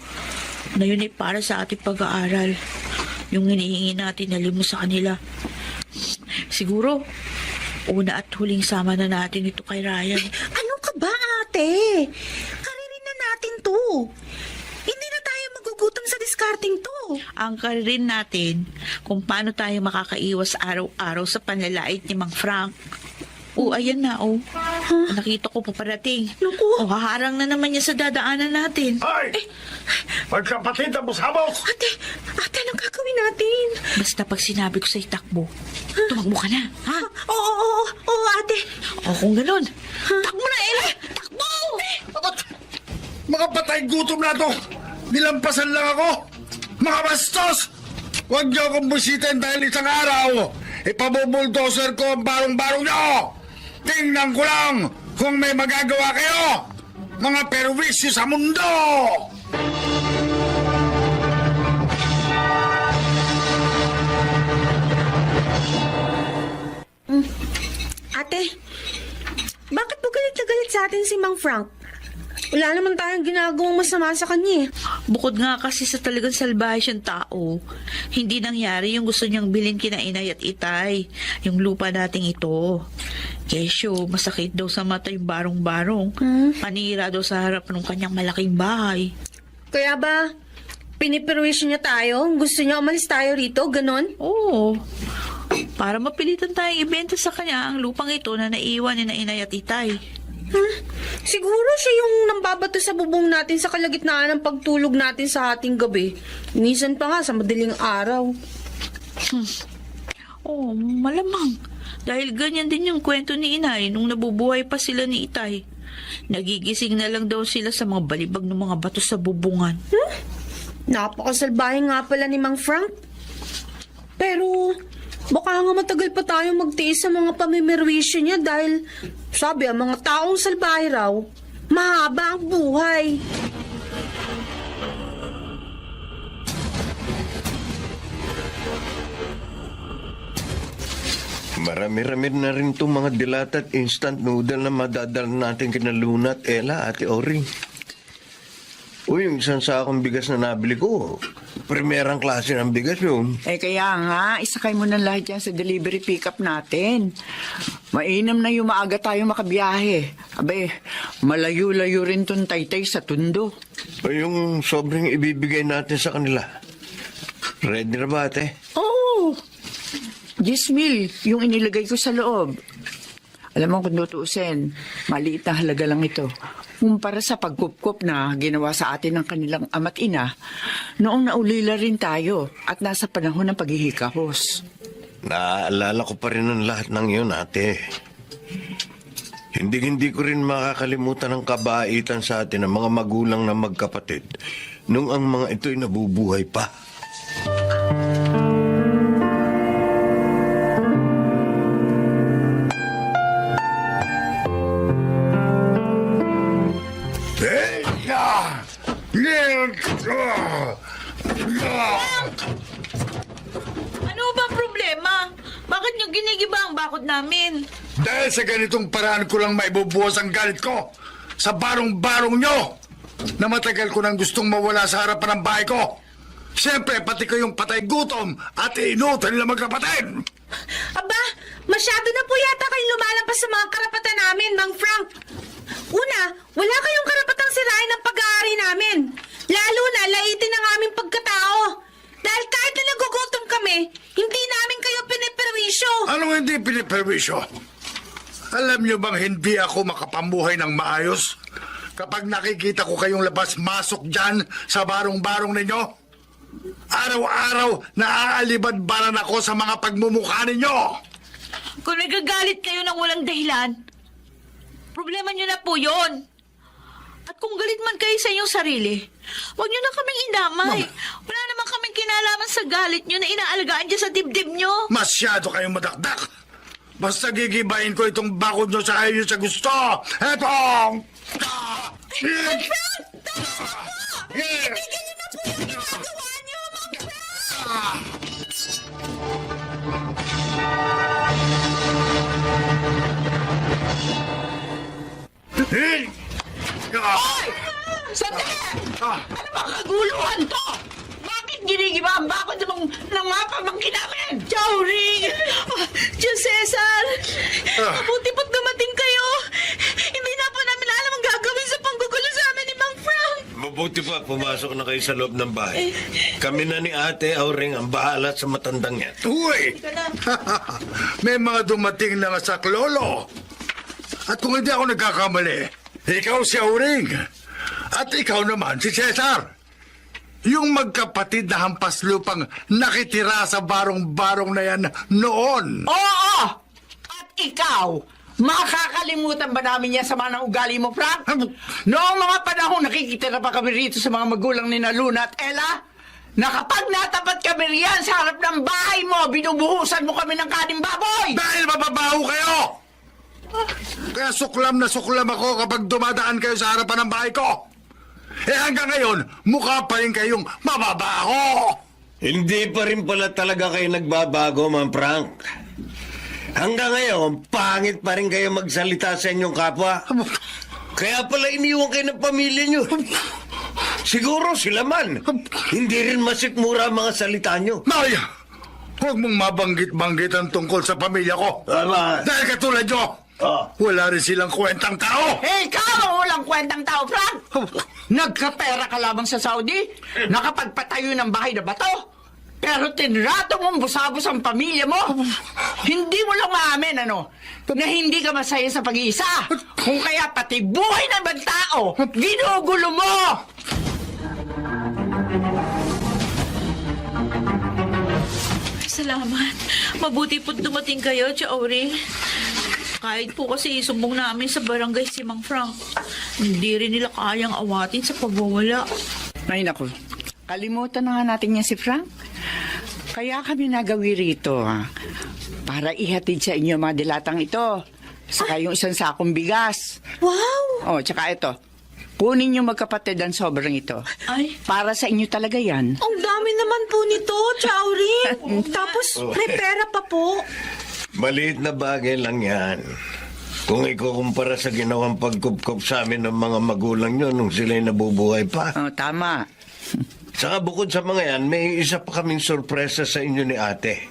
na yun ay para sa ating pag-aaral. Yung hinihingi natin na limos sa kanila. Siguro, una at huling sama na natin ito kay Ryan. Ano ka ba, ate? Karirin na natin to. Hindi na tayo magugutom sa diskarte natin to? Ang rin natin kung paano tayo makakaiwas araw-araw sa panlalait ni Mang Frank. Ayan na, Nakita ko paparating. Naku. Haharang na naman niya sa dadaanan natin. Ay! Magkapatid ang busabos! Ate, anong gagawin natin? Basta pag sinabi ko sa itakbo, tumakbo ka na, ha? Oo, ate. Kung ganun, takbo na, Ella! Takbo! Mga patay gutom na to! Nilampasan lang ako! Mga bastos! Huwag niyo akong busitin dahil isang araw! Ipabubuldoser ko ang barong-barong niyo! Tingnan ko lang kung may magagawa kayo! Mga perwisyo sa mundo! Ate, bakit po galit na galit sa atin si Mang Frank? Wala naman tayong ginagawang masama sa kanya eh. Bukod nga kasi sa talagang salbahe siyang tao, hindi nangyari yung gusto niyang bilhin kina Inay at Itay, yung lupa nating ito. Kesyo, masakit daw sa mata yung barong-barong. Panira daw sa harap ng kanyang malaking bahay. Kaya ba, pinipirwisyo niya tayo? Gusto niya umalis tayo rito? Ganon? Oo. Para mapilitan tayong ibenta sa kanya ang lupang ito na naiwan ni na Inay at Itay. Siguro siya yung nambabato sa bubong natin sa kalagitnaan ng pagtulog natin sa ating gabi. Minsan pa nga sa madaling araw. Malamang. Dahil ganyan din yung kwento ni Inay nung nabubuhay pa sila ni Itay. Nagigising na lang daw sila sa mga balibag ng mga bato sa bubungan. Napakasalbahe nga pala ni Mang Frank. Pero baka nga matagal pa tayo magtiis sa mga pamimirwisyo niya dahil sabi ang mga taong salbahe raw, mahaba ang buhay. Marami-rami na rin itong mga dilat at instant noodle na madadala natin kina Luna at Ella, Ate Ori. Yung isang sakong bigas na nabili ko, primerang klase ng bigas yun. Kaya nga, isakay mo na lahat yan sa delivery pickup natin. Mainam na yung maaga tayo makabiyahe. Abe, malayo-layo rin tong Taytay sa Tundo. Yung sobrang ibibigay natin sa kanila. Ready na ba, Ate? Oo. 10,000 yung inilagay ko sa loob. Alam mo kung tutuusin, maliit na halaga lang ito. Kumpara sa pagkupkup na ginawa sa atin ng kanilang ama't ina, noong naulila rin tayo at nasa panahon ng paghihikahos. Naaalala ko pa rin ang lahat ng yun, Ate. Hindi ko rin makakalimutan ang kabaitan sa atin ng mga magulang na magkapatid nung ang mga ito'y nabubuhay pa. Ano ba problema? Bakit niyo ginigiba ang bakod namin? Dahil sa ganitong paraan ko lang maibubuhos ang galit ko sa barong-barong nyo na matagal ko nang gustong mawala sa harapan ng bahay ko. Siyempre, pati ko yung patay gutom at inutan nila magkapatid. Aba, masyado na po yata kayong lumalampas sa mga karapatan namin, Mang Frank. Una, wala kayong karapatang sirain ang pag-aari namin. Lalo na laitin ang aming pagkatao. Dahil kahit na nagugutom kami, hindi namin kayo piniperwisyo. Anong hindi piniperwisyo? Alam nyo bang hindi ako makapamuhay ng maayos kapag nakikita ko kayong labas-masok dyan sa barong-barong ninyo? Araw-araw naaalibad-baran ako sa mga pagmumukha ninyo. Kung nagagalit kayo ng walang dahilan, problema niyo na po yun. At kung galit man kayo sa inyong sarili, huwag niyo na kaming indamay. Wala naman kaming kinalaman sa galit niyo na inaalagaan dyan sa dibdib niyo. Masyado kayong madakdak. Basta gigibayin ko itong bakod nyo sa ayaw nyo sa gusto. Eto! Sandali! Ano ba kaguluhan to? Bakit ginigiba ang bakod ng mga pamangkin namin? Jory! Diyos Cesar! Mabuti po't dumating kayo! Hindi na po namin alam ang gagawin sa panggugulo sa amin ni Mang Frank! Mabuti pa, pumasok na kayo sa loob ng bahay. Kami na ni Ate Auring ang bahala sa matandang yan. Uy! May mga dumating na saklolo. At kung hindi ako nagkakamali, ikaw si Auring. At ikaw naman si Cesar. Yung magkapatid na hampas lupang nakitira sa barong-barong na yan noon. Oo! At ikaw, makakalimutan ba namin yan sa mga ugali mo, Frank? Noong mga panahon, nakikita na pa kami rito sa mga magulang ni Luna at Ella, na kapag natapat kami riyan sa harap ng bahay mo, binubuhusan mo kami ng kaning baboy! Dahil mababaho kayo! Kaya suklam na suklam ako kapag dumadaan kayo sa harapan ng bahay ko. Eh hanggang ngayon, mukha pa rin kayong mababaho! Hindi pa rin pala talaga kayo nagbabago, Ma'am Frank. Hanggang ngayon, pangit pa rin kayo magsalita sa inyong kapwa. Kaya pala iniwan kayo ng pamilya nyo. Siguro sila man. Hindi rin masikmura ang mga salita nyo. Maya! Huwag mong mabanggit-banggit ang tungkol sa pamilya ko. Tama. Dahil katulad nyo, wala rin silang kwentang tao. Eh, ikaw ang walang kwentang tao, Frank! Nagkapera ka lamang sa Saudi? Nakapagpatayo ng bahay na bato? Pero tinrato mong busabos ang pamilya mo? Hindi mo lang maamin, ano? Na hindi ka masaya sa pag-iisa. Kung kaya pati buhay ng ibang tao, ginugulo mo! Salamat. Mabuti po't dumating kayo, Chauri. Kahit po kasi isumbong namin sa barangay si Mang Frank, hindi rin nila kayang awatin sa pagwawala. Ay, naku. Kalimutan na nga natin niya si Frank. Kaya kami nagawi rito, para ihatid sa inyo mga dilatang ito. Saka yung isang sakong bigas. Wow! Oh, tsaka ito. Kunin niyo magkapatid ang sobrang ito. Ay, Para sa inyo talaga yan. Ang dami naman po nito, Chowring. Tapos may pera pa po. Maliit na bagay lang yan. Kung ikukumpara sa ginawang pagkupkup sa amin ng mga magulang nyo nung sila'y nabubuhay pa. Oh, tama. Saka bukod sa mga yan, may isa pa kaming sorpresa sa inyo ni ate.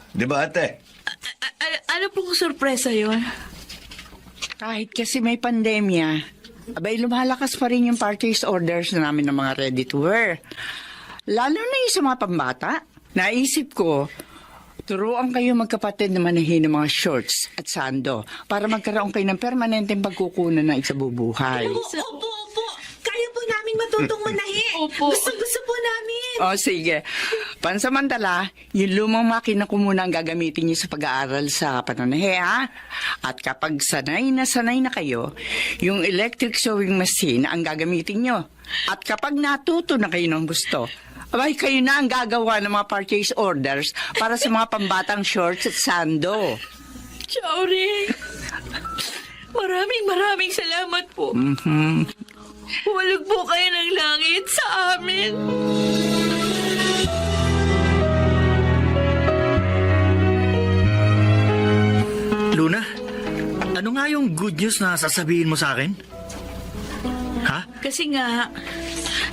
Di ba ate? ano pong sorpresa yon? Kahit kasi may pandemya, abay lumalakas pa rin yung purchase orders namin ng mga ready to wear. Lalo na yung sa mga pambata. Naisip ko, turuan kayo magkapatid na manahin ng mga shorts at sando para magkaroon kayo ng permanenteng pagkukunan ng isabubuhay. Opo. Kaya po namin matutong manahi. Opo. Gusto po namin. O sige, pansamantala, yung lumang makina ko muna ang gagamitin niyo sa pag-aaral sa pananahe, ha? At kapag sanay na kayo, yung electric sewing machine ang gagamitin niyo. At kapag natuto na kayo ng gusto, abay kayo na ang gagawa ng mga purchase orders para sa mga pambatang shorts at sando. Chauri, maraming salamat po. Huwalog po kayo ng langit sa amin. Luna, ano nga yung good news na sasabihin mo sa akin? Ha? Kasi nga,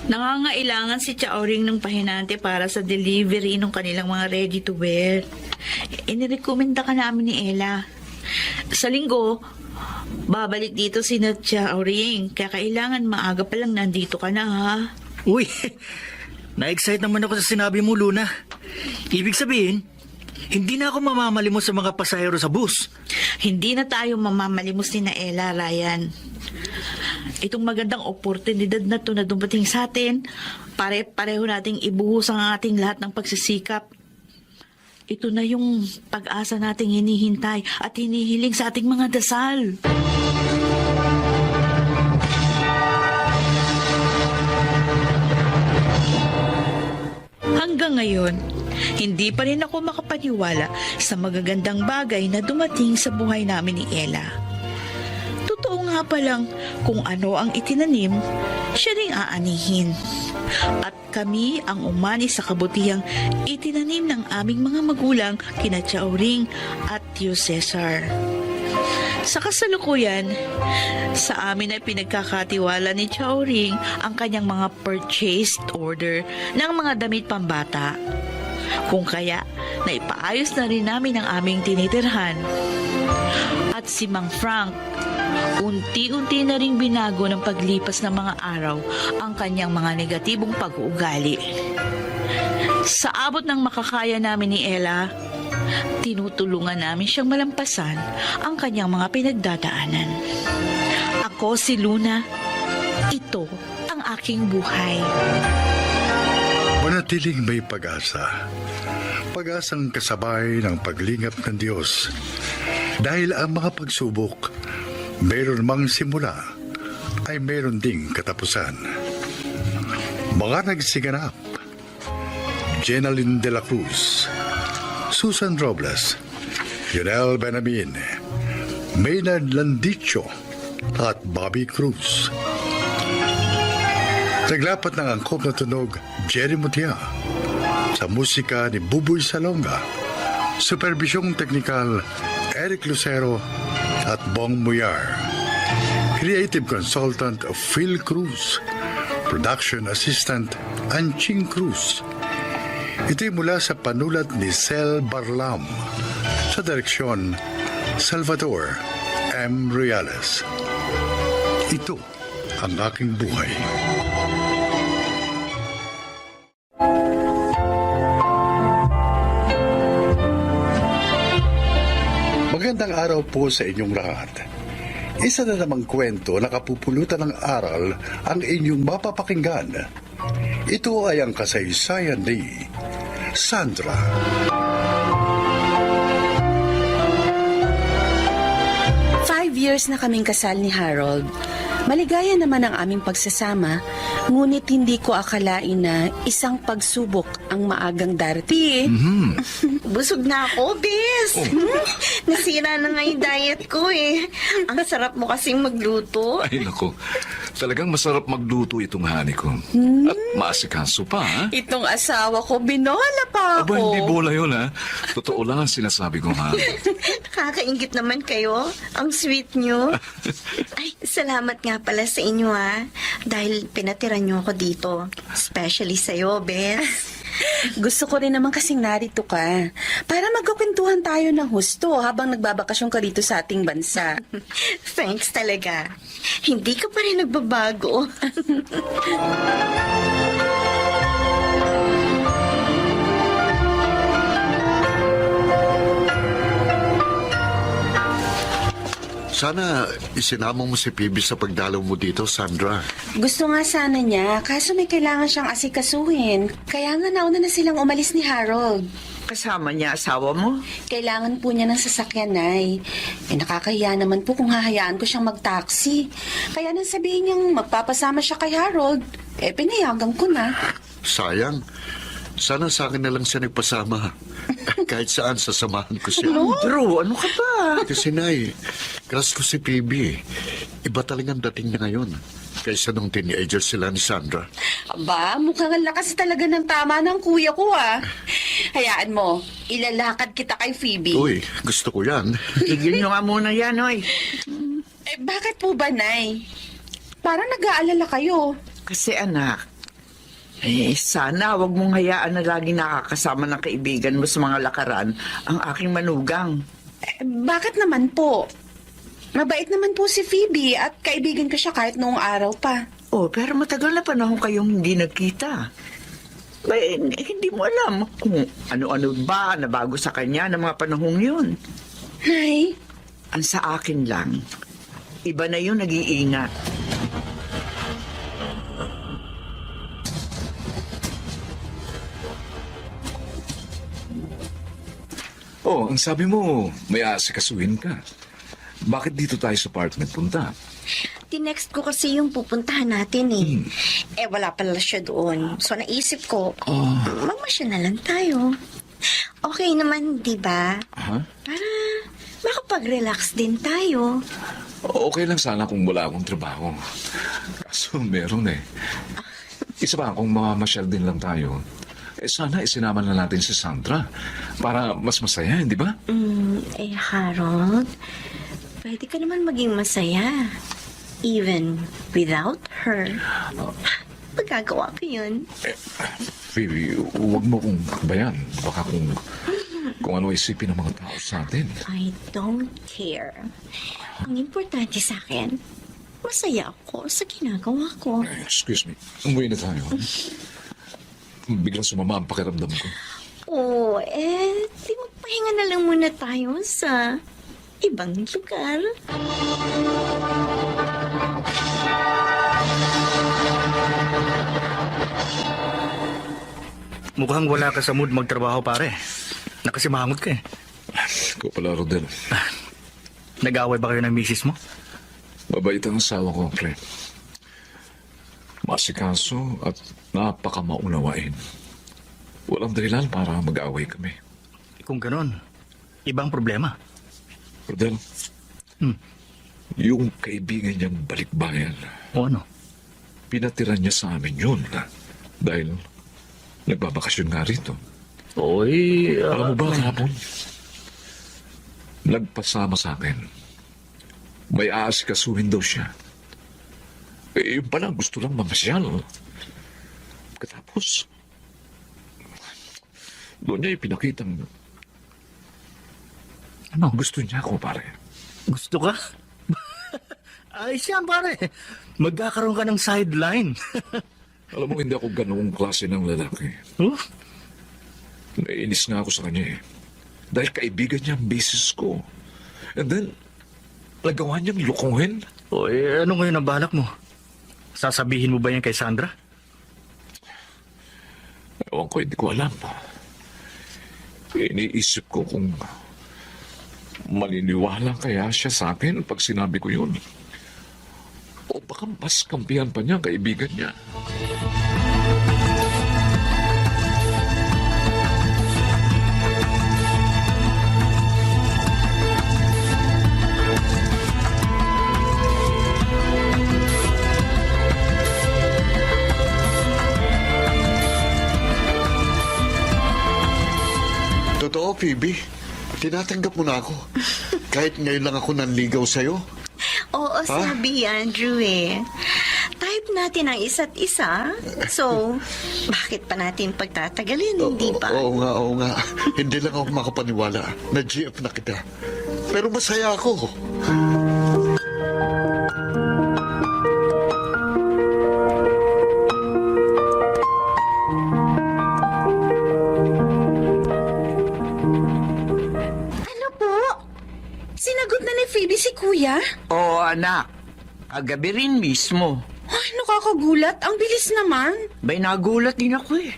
nangangailangan si Chaoring ng pahinante para sa delivery ng kanilang mga ready to wear. Inirekomenda ka namin ni Ella. Sa linggo, babalik dito si Chaoring. Kaya kailangan maaga pa lang nandito ka na, ha? Uy, na-excite naman ako sa sinabi mo, Luna. Ibig sabihin, hindi na ako mamamalimos sa mga pasahero sa bus. Hindi na tayo mamamalimos ni na Ella, Ryan. Itong magandang oportunidad na to na dumating sa atin, pare-pareho nating ibuhos ang ating lahat ng pagsisikap. Ito na yung pag-asa nating hinihintay at hinihiling sa ating mga dasal. Hanggang ngayon, hindi pa rin ako makapaniwala sa magagandang bagay na dumating sa buhay namin ni Ella. Totoo nga palang kung ano ang itinanim, siya ring aanihin. At kami ang umani sa kabutihang itinanim ng aming mga magulang kina Chaoring at Tio Cesar. Sa kasalukuyan, sa amin ay pinagkakatiwala ni Chaoring ang kanyang mga purchased order ng mga damit pambata. Kung kaya, naipaayos na rin namin ang aming tinitirhan. At si Mang Frank, Unti-unti na ring binago ng paglipas ng mga araw ang kanyang mga negatibong pag-uugali. Sa abot ng makakaya namin ni Ella, tinutulungan namin siyang malampasan ang kanyang mga pinagdadaanan. Ako si Luna. Ito ang aking buhay. Manatiling may pag-asa. Pag-asang kasabay ng paglingap ng Diyos. Dahil ang mga pagsubok, mayroon mang simula, ay mayroon ding katapusan. Mga nagsiganap: Jenaline de la Cruz, Susan Robles, Yunel Benamin, Maynard Landicho, at Bobby Cruz. Naglapat ng angkop na tunog, Jerry Mutia. Sa musika ni Buboy Salonga. Supervisyong teknikal, Eric Lucero at Bong Muyar. Creative consultant of Phil Cruz. Production assistant, Anching Cruz. Ito'y mula sa panulat ni Sel Barlam. Sa direksyon, Salvador M. Reales. Ito ang aking buhay. Magandang araw po sa inyong lahat. Isa na namang kwento na kapupulutan ng aral ang inyong mapapakinggan. Ito ay ang kasaysayan ni Sandra. Five years na kaming kasal ni Harold. Maligaya naman ang aming pagsasama, ngunit hindi ko akalain na isang pagsubok ang maagang darating. Busog na ako, Bes. Nasira na nga yung diet ko eh. Ang sarap mo kasing magluto. Ay, naku. Talagang masarap magluto itong hani ko. At maasikaso pa, ha? Itong asawa ko, binola pa ako. Aba, hindi bola yun, ha? Totoo lang ang sinasabi ko, ha? Nakakaingit naman kayo. Ang sweet nyo. Ay, salamat nga pala sa inyo dahil pinatiran nyo ako dito. Especially sa'yo, Bes. Gusto ko rin naman kasing narito ka para magkukwentuhan tayo ng husto habang nagbabakasyon ka dito sa ating bansa. Thanks talaga. Hindi ka pa rin nagbabago. Sana isinama mo si Phoebe sa pagdalaw mo dito, Sandra. Gusto nga sana niya, kaso may kailangan siyang asikasuhin. Kaya nga nauna na silang umalis ni Harold. Kasama niya asawa mo? Kailangan po niya ng sasakyan, Nay. Nakakahiya naman po kung hahayaan ko siyang mag-taxi. Kaya nang sabihin niyang magpapasama siya kay Harold, pinayagan ko na. Sayang. Sana sa akin na lang siya nagpasama. Kahit saan sasamahan ko siya. Drew, ano ka ba? Kasi, Nay, crush ko si Phoebe. Iba talagang dating na ngayon. Kaysa nung teenager sila ni Sandra. Aba, mukhang ang lakas talaga ng tama ng kuya ko, Hayaan mo, ilalakad kita kay Phoebe. Uy, gusto ko yan. Tigil nyo nga muna yan, oy. Bakit po ba, Nay? Parang nag-aalala kayo. Kasi anak, sana wag mong hayaan na lagi nakakasama ng kaibigan mo sa mga lakaran ang aking manugang. Bakit naman po? Mabait naman po si Phoebe at kaibigan ko siya kahit noong araw pa. Oh, pero matagal na panahon kayong hindi nagkita. Hindi mo alam kung ano-ano ba na bago sa kanya ng mga panahong yun. Nay? Ang sa akin lang, iba na yung nag-iingat. Oh, ang sabi mo, may aasikasuhin ka. Bakit dito tayo sa apartment punta? Tinext ko kasi yung pupuntahan natin eh. Wala pala siya doon. So naisip ko, magmasya na lang tayo. Okay naman, di ba? Para makapag-relax din tayo. Okay lang sana kung wala akong trabaho. Kaso meron eh. Isa pa, kung mamamasyal din lang tayo, sana isinama na natin si Sandra para mas masaya, di ba? Harold, pwede ka naman maging masaya. Even without her. Magagawa ko yun. Phoebe, huwag mo kong bayan. Baka kung kung ano isipin ng mga tao sa atin. I don't care. Ang importante sa akin, masaya ako sa ginagawa ko. Excuse me, umuwi na tayo. Biglang sumama ang pakiramdam ko. Di magpahinga na lang muna tayo sa ibang lugar. Mukhang wala ka sa mood magtrabaho, pare. Nakasimangot ka eh. Ikaw pala, Rodel. Nag-away ba kayo ng misis mo? Mabait ang asawa ko, pre. Masikaso at napakamaunawain. Walang dahilan para mag-away kami. Kung ganon, ibang problema. Rodel, yung kaibigan niyang balikbayan, O ano? pinatira niya sa amin yun dahil nagbabakasyon nga rito. Alam mo ba kahapon? Nagpasama sa akin. May aasikasuhin daw siya. Yung pala gusto lang mamasyal. Katapos, doon niya ipinakitang gusto niya ako, pare. Gusto ka? Ayos yan, pare. Magkakaroon ka ng sideline. Alam mo, hindi ako ganoong klase ng lalaki. Naiinis nga ako sa kanya eh. Dahil kaibigan niya ang basis ko. And then, nagawa niyang lukuhin. Ano ngayon ang balak mo? Sasabihin mo ba yan kay Sandra? Ewan ko, hindi ko alam. Iniisip ko kung maniniwala kaya siya sa akin pag sinabi ko yun. O baka mas kampihan pa niya ang kaibigan niya. Totoo, Phoebe. Tinatanggap mo na ako. Kahit ngayon lang ako nanligaw sa'yo. Oo, sabi Andrew eh. Type natin ang isa't isa. So, bakit pa natin pagtatagalin, hindi ba? Oo nga. Hindi lang ako makapaniwala na GF na kita. Pero masaya ako. Ano po? Sinagot na ni Phoebe si Kuya? Oo, anak. Kagabi rin mismo. Ay, nakakagulat. Ang bilis naman. Bay, nagulat din ako eh.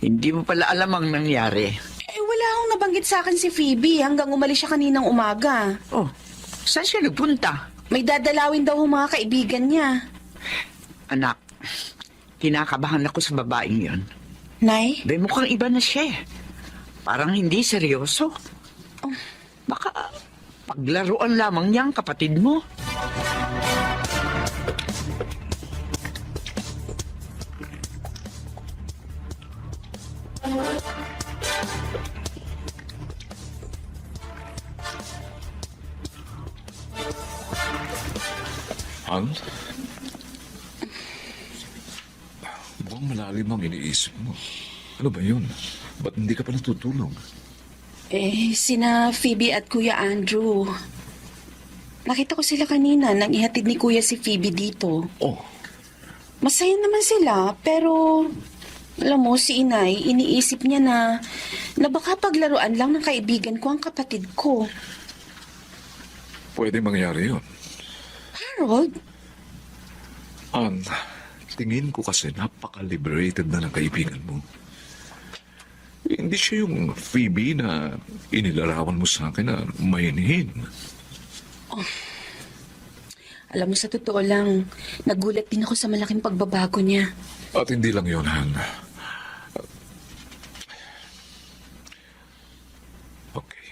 Hindi mo pala alam ang nangyari. Wala akong nabanggit sa akin si Phoebe hanggang umalis siya kaninang umaga. Oh, saan siya nagpunta? May dadalawin daw ang mga kaibigan niya. Anak, kinakabahan ako sa babaeng yon. Nay? Bay, mukhang iba na siya eh. Parang hindi seryoso. Baka paglaruan lamang niya ang kapatid mo. Han? Mukhang malalim ang iniisip mo. Ano ba yun? Ba't hindi ka pa natutulog? Sina Phoebe at Kuya Andrew. Nakita ko sila kanina nang ihatid ni Kuya si Phoebe dito. Oh, Masaya naman sila, pero alam mo, si Inay, iniisip niya na baka paglaruan lang ng kaibigan ko ang kapatid ko. pwede mangyari yun. Harold? Han, tingin ko kasi napaka-liberated na ng kaibigan mo. Hindi siya yung Phoebe na inilarawan mo sa akin na mahinhin. Alam mo, sa totoo lang, nagulat din ako sa malaking pagbabago niya. At hindi lang yun, Han. Okay.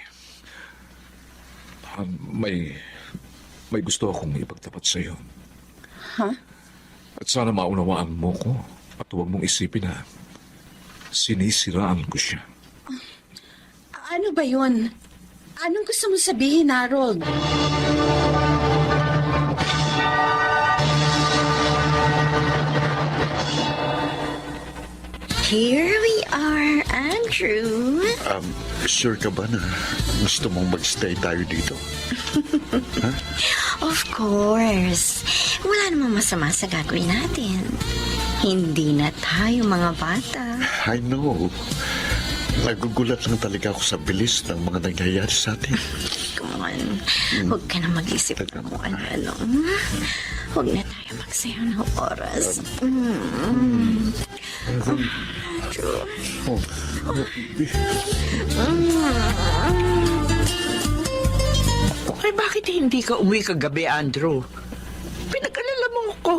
Han, may gusto akong ipagtapat sa'yo. Ha? At sana maunawaan mo ko at huwag mong isipin na sinisiraan ko siya. Ano ba yun? Anong gusto mo sabihin, Harold? Here we are, and Andrew. Sure ka ba na gusto mong magstay tayo dito? Of course. Wala namang masama sa gagawin natin. Hindi na tayo mga bata. I know. Nagugulat lang talaga ako sa bilis ng mga nangyayari sa atin. Come on. Huwag ka na mag-isip na kung ano-ano. Huwag na tayo magsayaw ng oras. Andrew. Eh, bakit hindi ka umuwi kagabi, Andrew? Pinag-alala mo ko.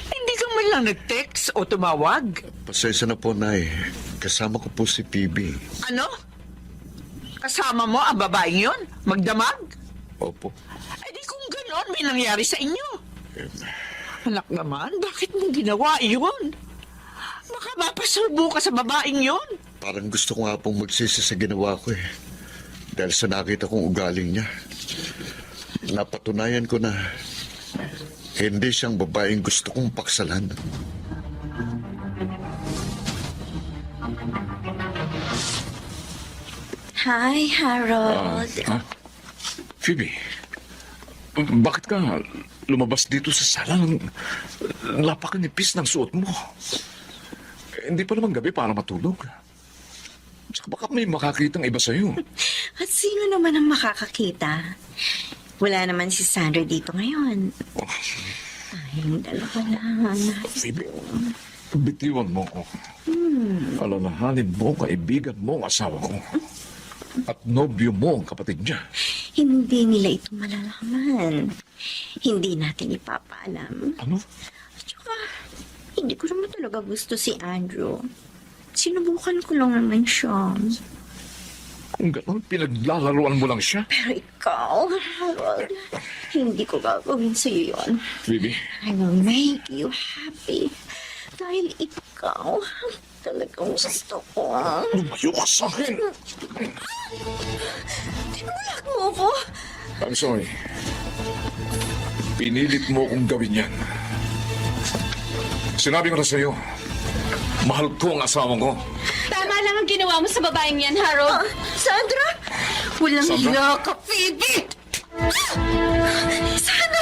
Hindi ka man lang nag-text o tumawag. Pasensya na po, Nay. Kasama ko po si Phoebe. Ano? Kasama mo ang babaeng yon? Magdamag? Opo. Eh di kung ganon, may nangyari sa inyo. Anak naman, bakit mo ginawa iyon? Baka mapasubo ka sa babaeng yon. Parang gusto ko nga pong magsisi sa ginawa ko eh. Dahil sa nakita kong ugaling niya. Napatunayan ko na hindi siyang babaeng gusto kong paksalan. Hi, Harold. Phoebe, bakit ka lumabas dito sa sala ng napakanipis ng suot mo? Hindi pa naman gabi para matulog. Tsaka baka may makakitang iba sa'yo. At sino naman ang makakakita? Wala naman si Sandra dito ngayon. Tayong dalawa lang. Phoebe, bitiwan mo ko. Alalahanin mo ang kaibigan mo ang asawa ko. At nobyo mo ang kapatid niya. Hindi nila ito malalaman. Hindi natin ipapaalam. Ano? At saka, hindi ko naman talaga gusto si Andrew. Sinubukan ko lang naman siya. Kung gano'n, pinaglalaruan mo lang siya. Pero ikaw, Harold, hindi ko gagawin sa'yo yun. Phoebe, I will make you happy. Dahil ikaw, talagang gusto ko. lumayo ka sa akin. Tinulak mo ko. I'm sorry. Pinilit mo kong gawin yan. Sinabi ko na sa'yo, mahal ko ang asawa ko. Tama lang ang ginawa mo sa babaeng yan, Harold. Sandra? Walang Sandra? hiya ka, Phoebe! Sana,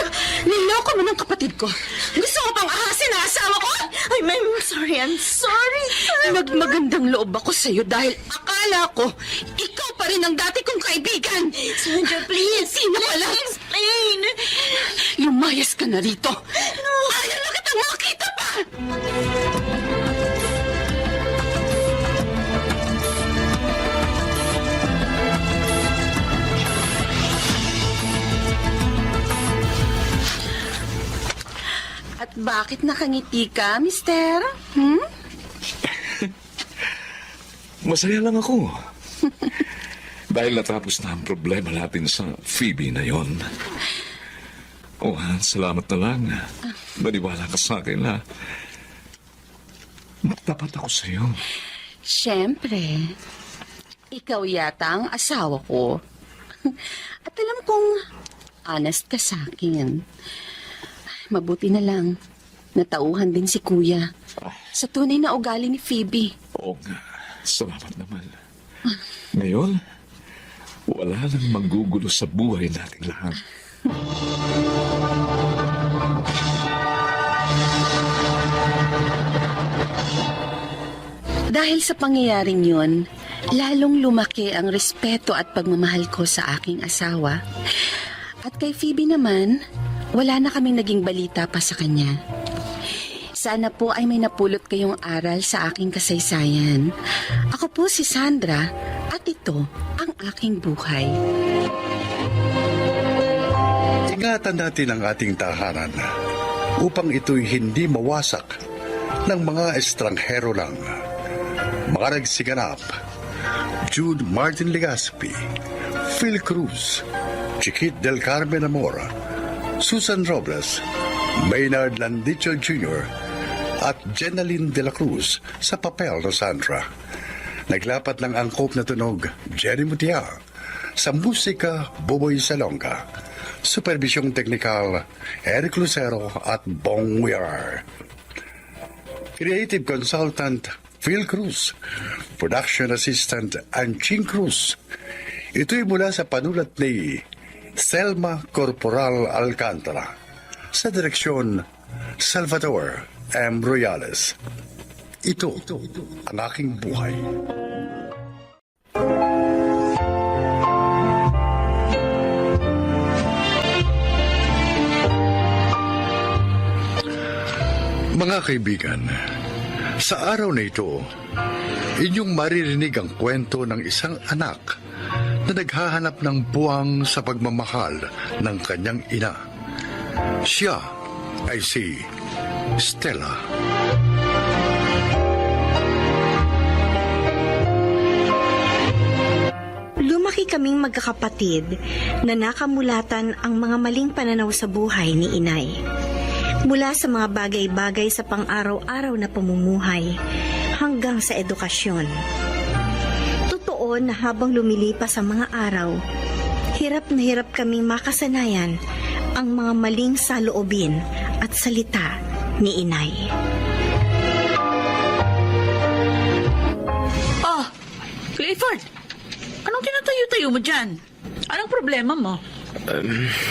niloko mo ng kapatid ko. Gusto mo pang ahasin ang asawa ko? I'm sorry. Magmagandang loob ako sa'yo dahil akala ko, ikaw pa rin ang dati kong kaibigan. Sandra, please. Sino pala? Explain. Lumayas ka na rito. No. Ayaw na kitang makita pa! At bakit nakangiti ka, mister? Masaya lang ako. Dahil natapos na ang problema natin sa Phoebe na yon. Oh, salamat na lang. Maniwala ka sa akin na tapat ako sa iyo. Siyempre, ikaw yata ang asawa ko. At alam kong honest ka sa akin. Mabuti na lang, natauhan din si Kuya sa tunay na ugali ni Phoebe. Oo nga, salamat naman. Ngayon, wala nang magugulo sa buhay nating lahat. Dahil sa pangyayaring yun, lalong lumaki ang respeto at pagmamahal ko sa aking asawa. At kay Phoebe naman, wala na kaming naging balita pa sa kanya. Sana po ay may napulot kayong aral sa aking kasaysayan. Ako po si Sandra at ito ang aking buhay. Ingatan natin ang ating tahanan upang ito'y hindi mawasak ng mga estranghero lang. Mga nagsiganap: Jude Martin Legaspi, Phil Cruz, Chiquit del Carmen Amor, Susan Robles, Maynard Landicho Jr., at Jenaline de la Cruz sa papel na Sandra. Naglapat ng angkop na tunog, Jenny Mutia. Sa musika, Buboy Salonga. Supervisyong teknikal, Eric Lucero at Bong Weir. Creative Consultant, Phil Cruz. Production Assistant Anching Cruz. Ito'y mula sa panulat ni Selma Corporal Alcantara. Sa direksyon, Salvador M. Royales. Ito ang aking buhay. Mga kaibigan, sa araw na ito, inyong maririnig ang kwento ng isang anak na naghahanap ng buwang sa pagmamahal ng kanyang ina. Siya ay si Stella. Lumaki kaming magkakapatid na nakamulatan ang mga maling pananaw sa buhay ni inay. Mula sa mga bagay-bagay sa pang-araw-araw na pamumuhay hanggang sa edukasyon. Totoo na habang lumilipas ang mga araw, hirap na hirap kaming makasanayan ang mga maling saloobin at salita ni inay. Oh, Clifford! Anong tinatayo-tayo mo dyan? Anong problema mo?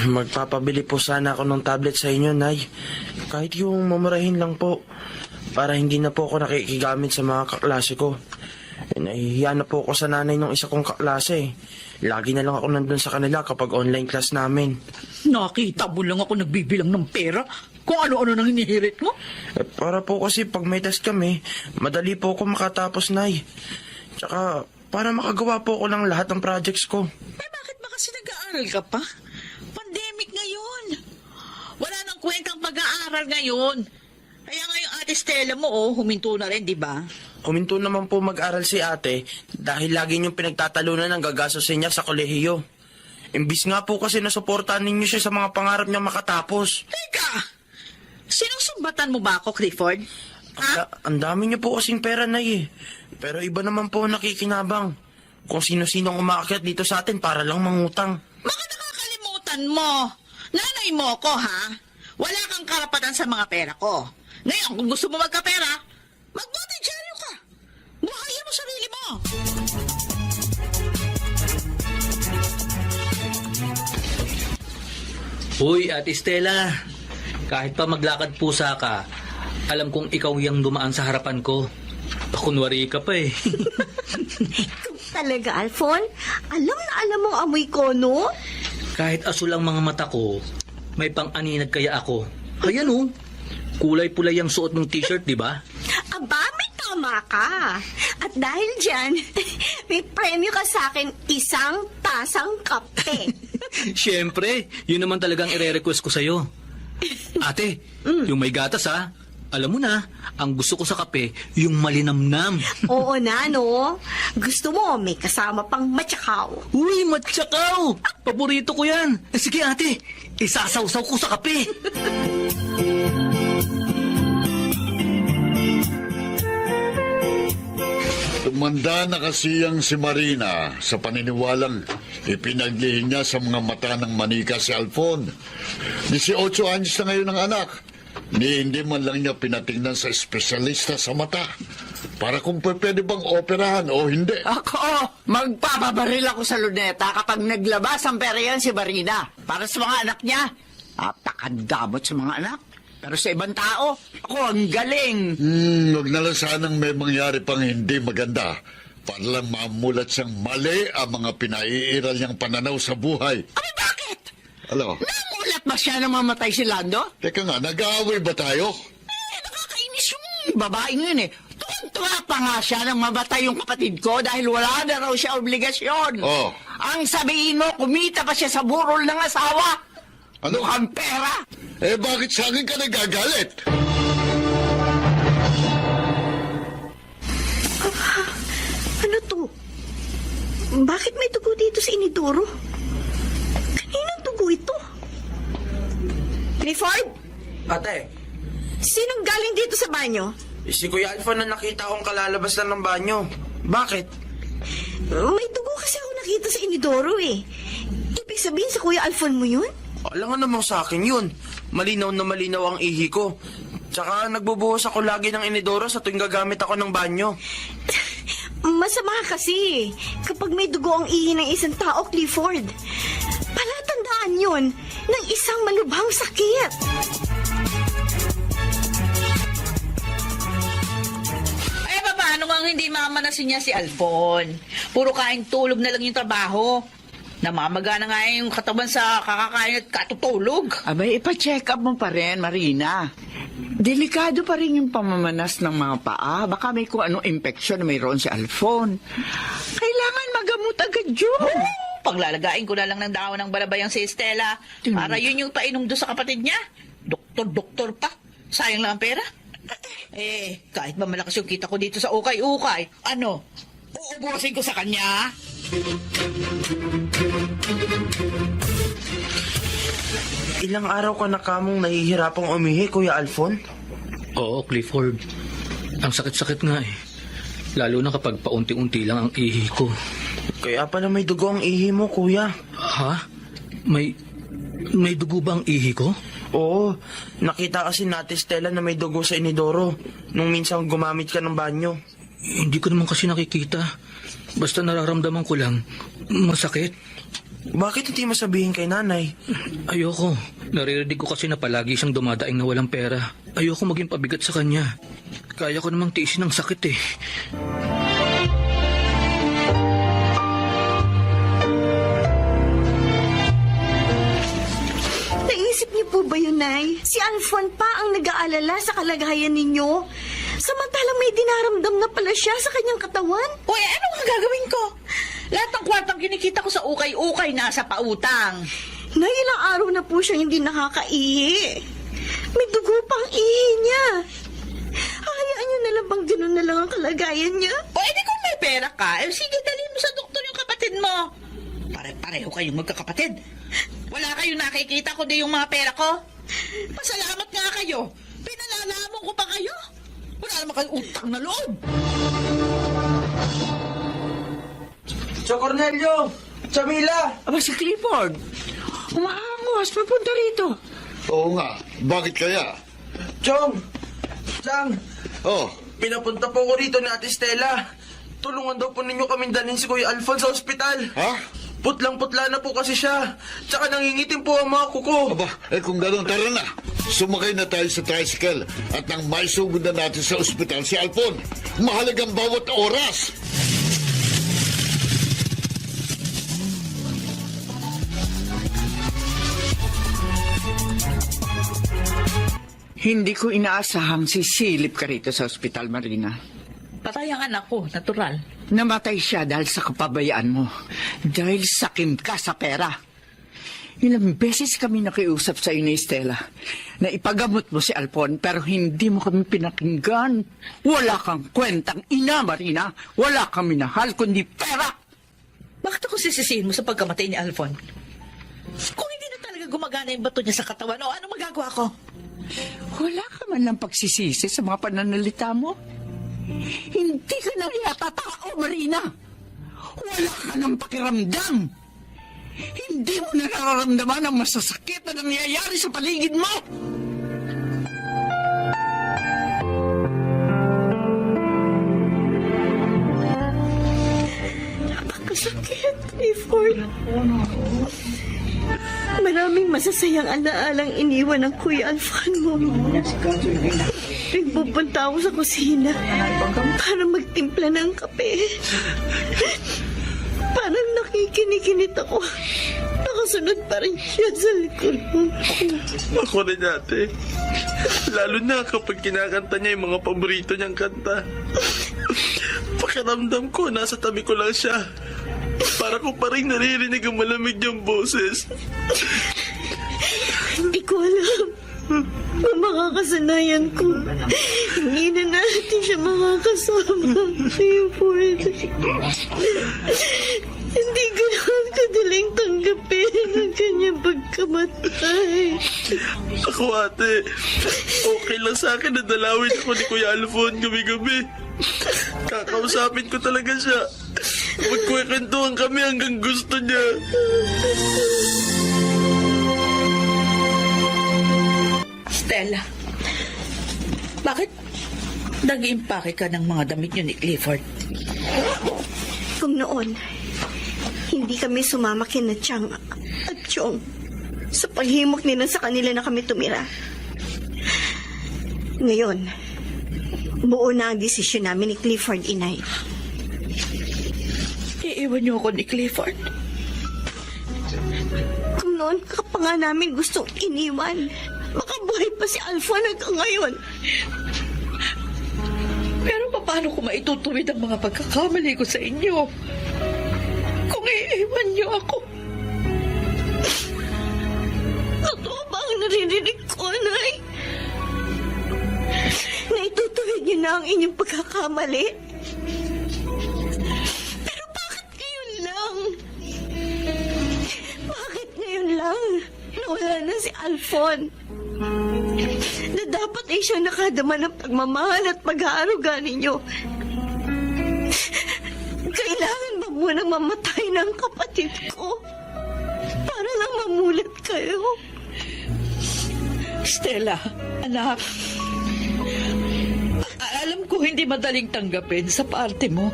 Magpapabili po sana ako ng tablet sa inyo, Nay. Kahit yung mamurahin lang po. Para hindi na po ako nakikigamit sa mga kaklase ko. Nahihiya na po ako sa nanay ng isa kong kaklase. Lagi na lang ako nandun sa kanila kapag online class namin. Nakita mo lang ako nagbibilang ng pera kung ano-ano nang hinihirit mo. Para po kasi pag may test kami, madali po ako makatapos, Nay. Tsaka para makagawa po ako ng lahat ng projects ko. Bakit ba kasi nag-aaral ka pa? Pandemic ngayon. Wala nang kwentang pag-aaral ngayon. Kaya nga yung ate Stella mo, huminto na rin, di ba? Huminto naman po mag-aral si ate dahil lagi niyong pinagtatalunan ng gagastusin niya sa kolehiyo. Imbis nga po kasi nasuportahan ninyo siya sa mga pangarap niya makatapos. Teka! Sinusumbatan mo ba ako, Clifford? Ang dami niyo po kasing pera, Nay, eh. Pero iba naman po nakikinabang. Kung sino-sino ang umaakyat dito sa atin para lang mangutang. Baka nakakalimutan mo. Nanay mo ko, ha? Wala kang karapatan sa mga pera ko. Ngayon, kung gusto mo magkapera, magbotidyaryo ka. Buhayan mo sarili mo. Uy, Ate Stella. Kahit pa maglakad pusa ka, alam kong ikaw yung dumaan sa harapan ko. Pakunwari ka pa eh. Talaga, Alfon? Alam na alam mong amoy ko, no? Kahit asul ang mga mata ko, may pang-aninag kaya ako. Ayan oh, kulay-pula yung suot ng t-shirt, di ba? Aba, may tama ka. At dahil dyan, may premyo ka sa akin 1 tasang kape. Siyempre, yun naman talagang ire-request ko sa'yo. Ate, yung may gatas ha. Alam mo na, ang gusto ko sa kape, yung malinamnam. Oo na, no? Gusto mo, may kasama pang matsakaw. Uy, matsakaw! Paborito ko yan. Sige ate, isasawsaw ko sa kape. Tumanda na kasi ang si Marina sa paniniwalang ipinaglihin niya sa mga mata ng manika si Alfon. 18 anyos na ngayon ang anak. Hindi man lang niya pinatingnan sa espesyalista sa mata para kung pwede bang operahan o hindi. Ako, magpapabaril ako sa luneta kapag naglabas ang pera yan si Marina. Para sa mga anak niya. Napakadamot sa mga anak. Pero sa ibang tao, ako ang galing. Huwag na lang sanang may mangyari pang hindi maganda para lang mamulat siyang mali ang mga pinaiiral niyang pananaw sa buhay. Abi, bakit? Ano? Namulat ba siya nang mamatay si Lando? Teka nga, nag-aaway ba tayo? Nakakainis yung babaeng yun eh. Tuwa pa nga siya nang mamatay yung kapatid ko dahil wala na raw siya obligasyon. Oh. Ang sabihin mo, kumita pa siya sa burol ng asawa. Ano? Mukhang pera. Bakit sa akin ka nagagalit? Ano to? Bakit may dugo dito sa inidoro? Kaninong dugo ito? Clifford? Ate, Sinong galing dito sa banyo? si Kuya Alfon na nakita akong kalalabas lang ng banyo. Bakit? May dugo kasi ako nakita sa inidoro eh. Ibig sabihin sa Kuya Alfon mo yun? Alam nga naman sa akin yun. Malinaw na malinaw ang ihi ko. Tsaka nagbubuhos ako lagi ng inidoro sa tuwing gagamit ako ng banyo. Masama kasi kapag may dugo ang ihi ng isang tao, Clifford. Palatandaan yun ng isang malubhang sakit. Eh, paano nga hindi mamanasin niya si Alfon? Puro kain tulog na lang yung trabaho. Namamaga na nga yung katawan sa kakakain at katutulog. Abay, ipa-check up mo pa rin, Marina. Delikado pa rin yung pamamanas ng mga paa. Baka may kung anong infection na mayroon si Alfon. Kailangan magamot agad yun. Paglalagain ko na lang ng dahon ng balabayang si Estela para yun yung painom doon sa kapatid niya. Doktor pa. Sayang lang ang pera. Eh, kahit ba malakas yung kita ko dito sa ukay-ukay, ano, uubusin ko sa kanya? Ilang araw ka na kamong nahihirapang umihi, Kuya Alfon? Oo, Clifford. Ang sakit-sakit nga eh. Lalo na kapag paunti-unti lang ang ihi ko. Kaya pala may dugo ang ihi mo, Kuya. Ha? May dugo ba ang ihi ko? Oo, nakita kasi natin, Stella, na may dugo sa inidoro nung minsan gumamit ka ng banyo. Hindi ko naman kasi nakikita. Basta nararamdaman ko lang, masakit. Bakit hindi masabihin kay nanay? Ayoko. Naririnig ko kasi na palagi siyang dumadaing na walang pera. Ayoko maging pabigat sa kanya. Kaya ko namang tiisin ng sakit eh. Naisip niyo po ba yun, Nay? Si Alfon pa ang nag-aalala sa kalagayan ninyo. Samantalang may dinaramdam na pala siya sa kanyang katawan. Uy, ano ang gagawin ko? Lahat ng kwartang kinikita ko sa ukay-ukay nasa pautang. Nay, ilang araw na po siyang hindi nakakaihi. May dugo pang ihi niya. Hayaan niyo na lang bang gano'n na lang ang kalagayan niya? O, edi kung may pera ka, eh sige, dalhin mo sa doktor yung kapatid mo. Pare-pareho kayong magkakapatid. Wala kayong nakikita kundi yung mga pera ko. Pasalamat nga kayo. Pinalalamon ko pa kayo. Wala naman kayong utang na loob. So, Cornelio! Chamila! Aba, si Clifford. Umaangos, papunta rito. Oo nga, bakit kaya? Chong! Chang! Oh, Pinapunta po ko rito ni Ate Stella. Tulungan daw po ninyo kaming dalhin si Kuya Alfon sa ospital. ha? Putlang-putla na po kasi siya. Tsaka nangingitim po ang mga kuko. Aba, kung gano'n, tara na. Sumakay na tayo sa tricycle at nang maisugod na natin sa ospital si Alfon. Mahalagang bawat oras. Hindi ko inaasahang sisilip ka rito sa ospital, Marina. Patay ang anak ko, natural. Namatay siya dahil sa kapabayaan mo. Dahil sakim ka sa pera. Ilang beses kami nakiusap sa iyo ni Stella na ipagamot mo si Alfon pero hindi mo kami pinakinggan. Wala kang kwentang ina, Marina. Wala kang minahal kundi pera. Bakit ako sisisihin mo sa pagkamatay ni Alfon? Kung hindi na talaga gumagana yung bato niya sa katawan, o ano magagawa ko? Wala ka man lang pagsisisi sa mga pananalita mo. Hindi ka na yata tao, Marina. Wala ka ng pakiramdam. Hindi mo nararamdaman ang masasakit na nangyayari sa paligid mo. Napakasakit, Clifford. Maraming masasayang alaalang iniwan ng Kuya Alfon mo. Nagpupunta ako sa kusina para magtimpla ng kape. Parang nakikinikinit ako. Nakasunod pa rin siya sa likod mo. Ako rin ate. Lalo na kapag kinakanta niya yung mga paborito niyang kanta. Pakiramdam ko, nasa tabi ko lang siya. Para ko pa rin naririnig ang malamig niyang boses. Hindi ko alam kung makakasanayan ko. Hindi na natin siya makakasama. Clifford. Hindi ko naman kadaling tanggapin ang kanyang pagkamatay. Ako ate, okay lang sa akin na dalawin ako ni Kuya Alfon gabi-gabi. Kakausapin ko talaga siya. Magkwekwentuhan kami hanggang gusto niya. Stella, Bakit nag-impake ka ng mga damit niyo ni Clifford? Kung noon, hindi kami sumama kina Chang at Chong sa paghimok nila sa kanila na kami tumira. Ngayon, buo na ang desisyon namin ni Clifford, Inay. Iiwan niyo ako ni Clifford. Kung noon ka pa nga namin gustong iniwan, baka buhay pa si Alphon hanggang ngayon. Pero paano ko maitutuwid ang mga pagkakamali ko sa inyo? Kung iiwan niyo ako. Totoo ba ang naririnig ko, Nay? Naitutuwid niyo na ang inyong pagkakamali? Pero bakit ngayon lang? Bakit ngayon lang? Nawala na si Alphon. Na dapat ay siya nakadama ng pagmamahal at pag-aaruga ninyo. Kailangan ba munang mamatay ng kapatid ko? Para lang mamulat kayo? Stella, anak. Alam ko hindi madaling tanggapin sa parte mo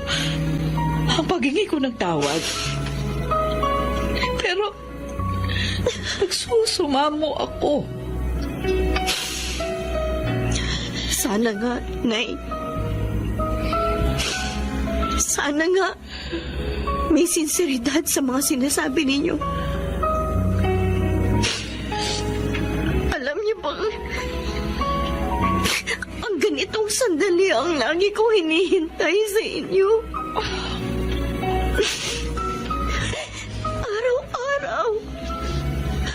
ang paghingi ko ng tawad. Pero nagsusumamo ako. Sana nga, Nay. Sana nga may sinseridad sa mga sinasabi ninyo. Alam niyo ba, ang ganitong sandali ang lagi ko hinihintay sa inyo. Araw-araw,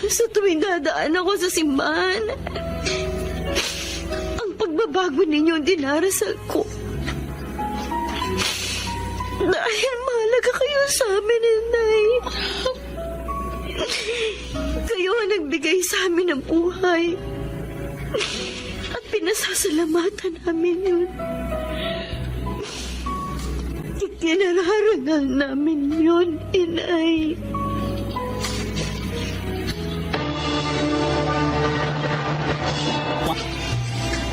sa tuwing dadaan ako sa simbahan, ang pagbabago ninyo ang dinarasal ko. Dahil mahalaga kayo sa amin, Nay. Kayo ang nagbigay sa amin ng buhay. At pinasasalamatan namin yun. Ikinararangal namin yun, Inay.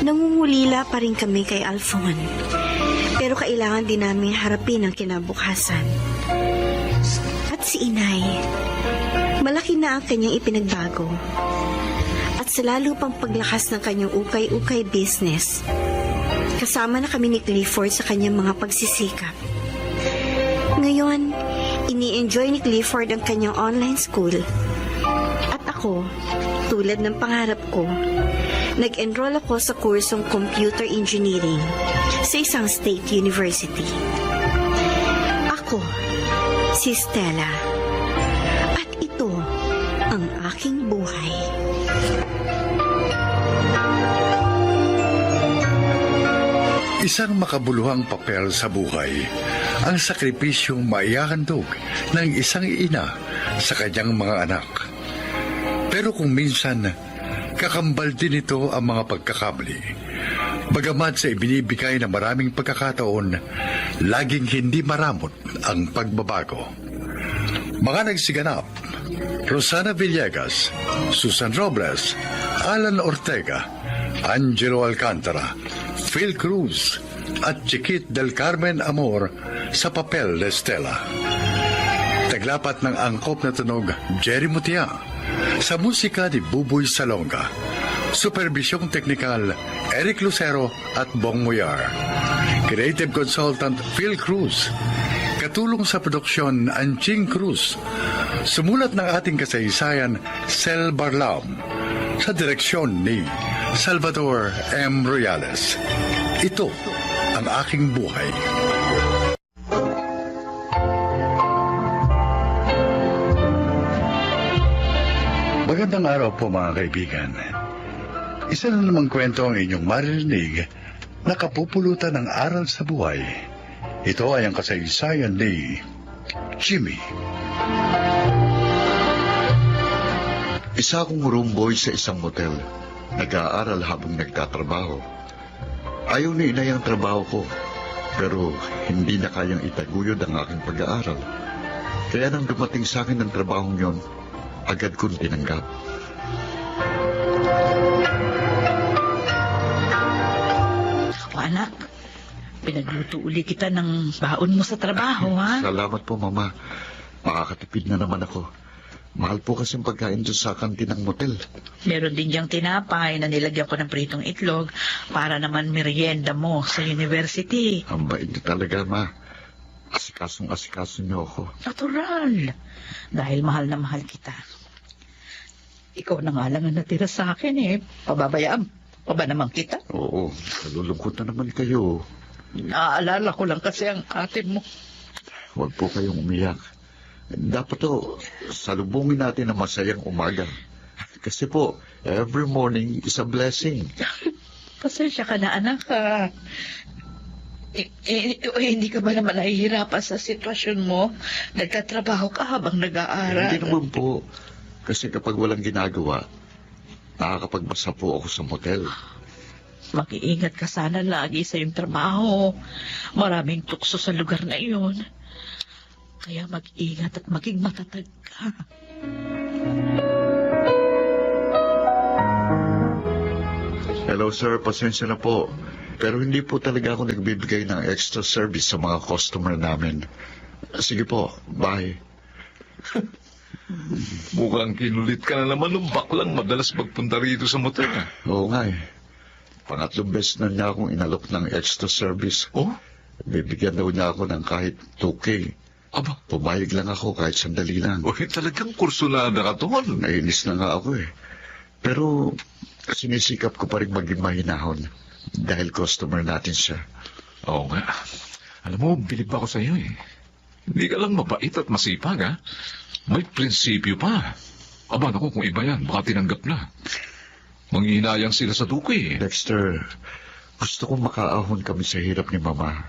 Nangungulila pa rin kami kay Alphon. Pero kailangan din namin harapin ang kinabukasan. At si Inay, malaki na ang kanyang ipinagbago. At sa lalo pang paglakas ng kanyang ukay-ukay business, kasama na kami ni Clifford sa kanyang mga pagsisikap. Ngayon, ini-enjoy ni Clifford ang kanyang online school. At ako, tulad ng pangarap ko, nag-enroll ako sa kursong Computer Engineering sa isang state university. Ako, si Stella. At ito ang aking buhay. Isang makabuluhang papel sa buhay ang sakripisyong maihahandog ng isang ina sa kanyang mga anak. Pero kung minsan, kakambal din ito ang mga pagkakamali. Bagamat sa ibinibigay na maraming pagkakataon, laging hindi maramot ang pagbabago. Mga nagsiganap, Rosana Villegas, Susan Robles, Alan Ortega, Angelo Alcantara, Phil Cruz, at Chiquit del Carmen Amor sa papel de Stella. Taglapat ng angkop na tunog, Jerry Mutia, sa musika ni Buboy Salonga. Supervisyong teknikal, Eric Lucero at Bong Muyar. Creative Consultant, Phil Cruz. Katulong sa produksyon, Anching Cruz. Sumulat ng ating kasaysayan, Sel Barlam. Sa direksyon ni Salvador M. Royales. Ito ang aking buhay. Magandang araw po mga kaibigan. Isa na namang kwento ang inyong maririnig na kapupulutan ng aral sa buhay. Ito ay ang kasaysayan ni Jimmy. Isa akong room boy sa isang motel. Nag-aaral habang nagtatrabaho. Ayaw ni inay ang trabaho ko, pero hindi na kayang itaguyod ang aking pag-aaral. Kaya nang dumating sa akin ang trabahong yon, agad kong tinanggap. Pinagluto uli kita ng baon mo sa trabaho, ha? Salamat po, Mama. Makakatipid na naman ako. Mahal po kasing pagkain doon sa kantin ng motel. Meron din diyang tinapay na nilagyan ko ng pritong itlog para naman merienda mo sa university. Ang bait niyo talaga, Ma. Asikasong-asikaso niyo ako. Natural. Dahil mahal na mahal kita. Ikaw na nga lang ang natira sa akin eh. Pababayaan pa ba naman kita? Oo, nalulungkot na naman kayo. Naaalala ko lang kasi ang ate mo. Huwag po kayong umiyak. Dapat to, salubungin natin ang masayang umaga. Kasi po, every morning is a blessing. Pasensya ka na, anak. Hindi ka ba naman nahihirapan sa sitwasyon mo? Nagtatrabaho ka habang nag-aaral. Hindi naman po. Kasi kapag walang ginagawa, nakakapagbasa po ako sa motel. Mag-iingat ka sana lagi sa iyong trabaho. Maraming tukso sa lugar na iyon. Kaya mag-ingat at maging matatag ka. Hello sir, pasensya na po. Pero hindi po talaga ako nagbibigay ng extra service sa mga customer namin. Sige po, bye. Mukhang kinulit ka na naman ng baklang madalas magpunta rito sa motel. Oo nga eh. Pangatlong beses na niya akong inalok ng extra service. Oh? Bibigyan daw niya ako ng kahit 2K. Aba, Pumayag lang ako kahit sandali lang. talagang kursunada ka, Tol. Nainis na nga ako eh. Pero sinisikap ko pa rin maging mahinahon dahil customer natin siya. Oo nga. Alam mo, bilib ako sa iyo eh. Hindi ka lang mabait at masipag, ha? May prinsipyo pa. Aba, naku, kung iba yan, baka tinanggap na. Manghihinayang sila sa dukoy eh. Dexter, gusto kong makaahon kami sa hirap ni Mama.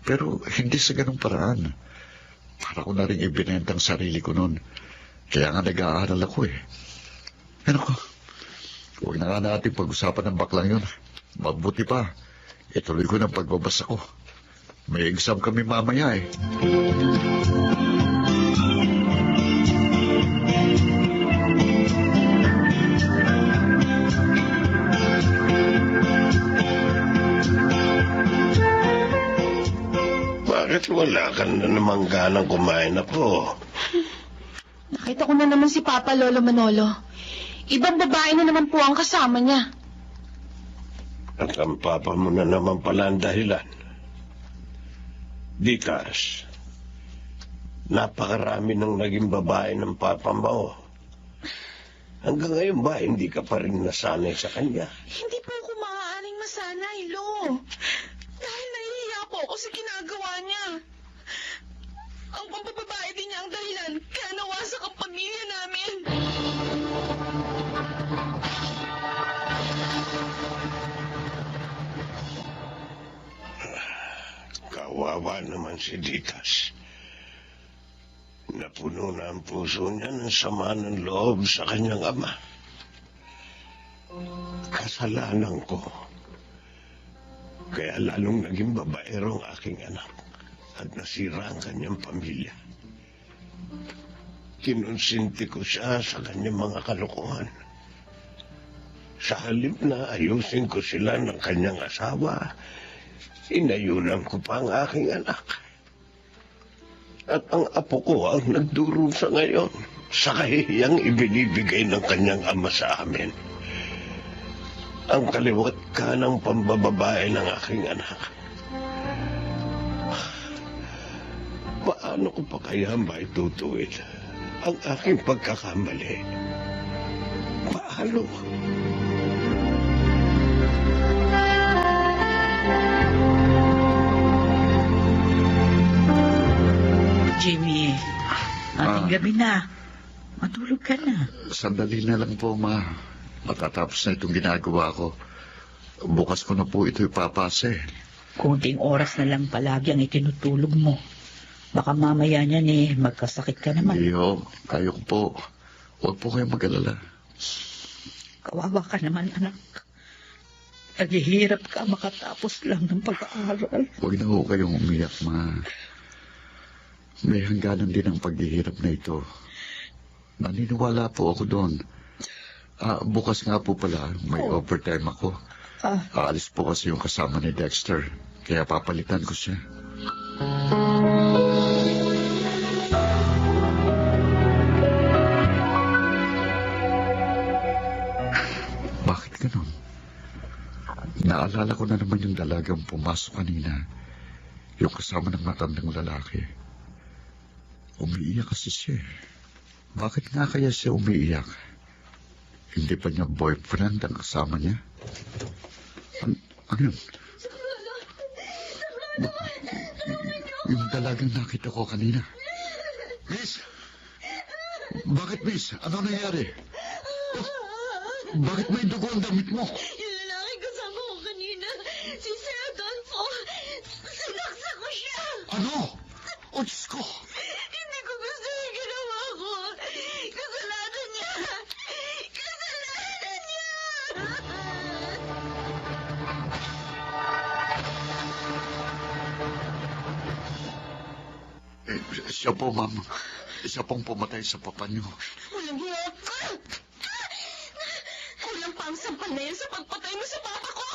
Pero hindi sa ganung paraan. Para ko na rin ibinenta ang sarili ko noon. Kaya nga nag-aaral ako eh. Ano ko? Huwag na nga natin pag-usapan ng baklang yun. Mabuti pa. Ituloy ko ng pagbabasa ko. May exam kami mamaya eh. Bakit wala ka na namang ganang kumain na po? Nakita ko na naman si Papa Lolo Manolo. Ibang babae na naman po ang kasama niya. At ang papa mo na naman pala ang dahilan. Ditas, napakarami ng naging babae ng papa mo. Hanggang ngayon ba, hindi ka pa rin nasanay sa kanya? Hindi po ako maaaring masanay, Lo. Dahil nahihiya po ako sa ginagawa niya. Ang pambababae din niya ang dahilan, kaya nawasak ang pamilya namin. Kawawa naman si Ditas. Napuno na ang puso niya ng sama ng loob sa kanyang ama. Kasalanan ko. Kaya lalong naging babaero ang aking anak at nasira ang kanyang pamilya. Kinonsinti ko siya sa kanyang mga kalokohan. Sa halip na ayusin ko sila ng kanyang asawa, inayunan ko pa ang aking anak. At ang apo ko ang nagdurusa ngayon sa kahihiyang ibinibigay ng kanyang ama sa amin. Ang kaliwat ka ng pambababae ng aking anak. Paano ko pa kaya maitutuwid ang aking pagkakamali? Paano? Jimmy, ating gabi na. Matulog ka na. Sandali na lang po, Ma. Matatapos na itong ginagawa ko. Bukas ko na po ito ipapasa eh. Kunting oras na lang palagi ang itinutulog mo. Baka mamaya niyan magkasakit ka naman. Iyo, kayo ko po. Huwag po kayong mag-alala. Kawawa ka naman, anak. Naghihirap ka makatapos lang ng pag-aaral. Huwag na ho kayong umiyak, Ma. May hangganan din ang paghihirap na ito. Naniniwala po ako doon. Bukas nga po pala, may overtime ako. Aalis po kasi yung kasama ni Dexter. Kaya papalitan ko siya. Bakit ganun? Naalala ko na naman yung dalagang pumasok kanina. Yung kasama ng matandang lalaki. Umiiyak kasi siya. Bakit nga kaya siya umiiyak? Hindi pa niya boyfriend ang kasama niya? Ano yun? Yung dalagang nakita ko kanina. Miss! Bakit, Miss? Ano nangyari? Bakit may dugo ang damit mo? Yung lalaki kasama ko kanina, si Sir Adolfo, sinaksa ko siya. Ano? O, Diyos ko! Hindi ko gusto yung ginawa ko. Kasalanan niya. Kasalanan niya. Siya po, ma'am. Siya pong pumatay sa papa niyo. Walang hiya ka. Kulang pa ang sampal na yan sa pagpatay mo sa papa ko.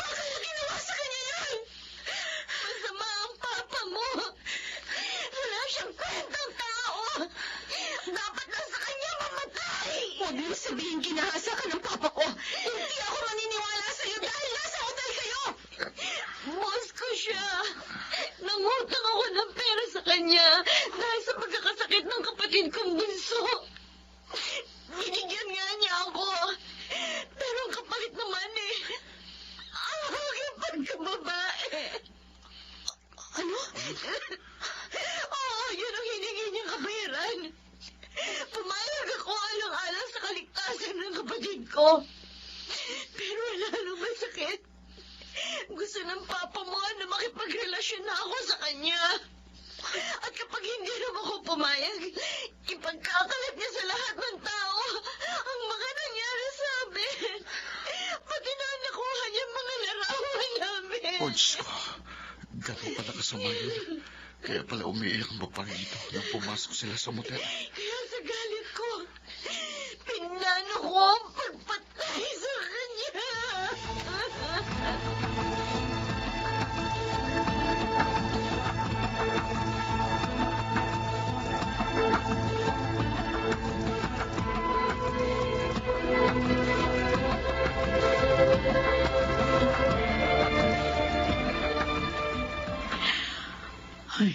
Bakit mo ginawa sa kanya yan? Masama ang papa mo. Wala siyang kwentang tao. Dapat lang sa kanya mamatay. Huwag mo sabihin ginahasa ka ng papa ko. Hindi ako maniniwala sa'yo dahil nasa hotel kayo. Boss ko siya. Nangutang ako ng pera sa kanya dahil sa pagkakasakit ng kapatid kong bunso. Binigyan nga niya ako. Pero ang kapalit naman ang aking pagkababae. Ano? Oo, yun ang hiningi niyang kabayaran. Pumayag ako alang-alang sa kaligtasan ng kapatid ko. Pero wala nang masakit. Gusto ng papa mo na makipagrelasyon na ako sa kanya. At kapag hindi naman ako pumayag, ipagkakalat niya sa lahat ng tao ang mga nangyari sa amin. Pati na nakuha niya mga larawan namin. O, Diyos ko. Gano'n pala kasama yun. Kaya pala umiiyak ang babae ito nang pumasok sila sa motel. Kaya sa galit ko, pinano ko ang pagpatay sa kanya. Ay,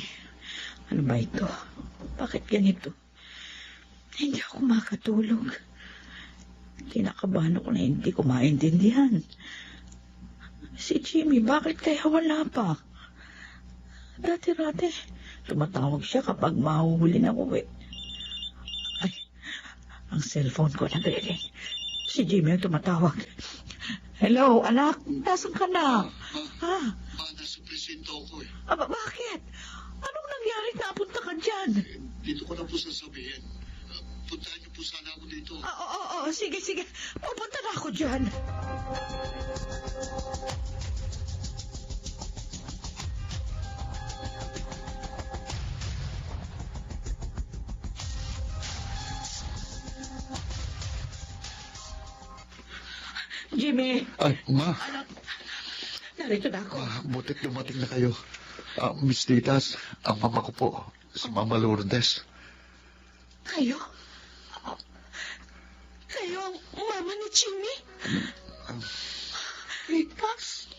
ano ba ito? Bakit ganito? Hindi ako makatulog. Kinakabahan ako na hindi ko maintindihan. Si Jimmy, bakit kaya wala pa? Dati-dati, tumatawag siya kapag mahuhuli na uwi. Ay, ang cellphone ko nag-ring. Si Jimmy ang tumatawag. Hello, anak, nasan ka na? Ha? Nasa presinto ako eh. Aba, bakit? Anong nangyari? Napunta ka dyan? Dito ko na po sasabihin. Puntahan niyo po sana ako dito. Oo, sige. Pupunta na ako dyan. Jimmy! Ay, ma. Narito na ako. Butit dumating na kayo. Miss Titas, ang mama ko po, si Mama Lourdes. Kayo? Kayo ang mama ni Jimmy? Titas?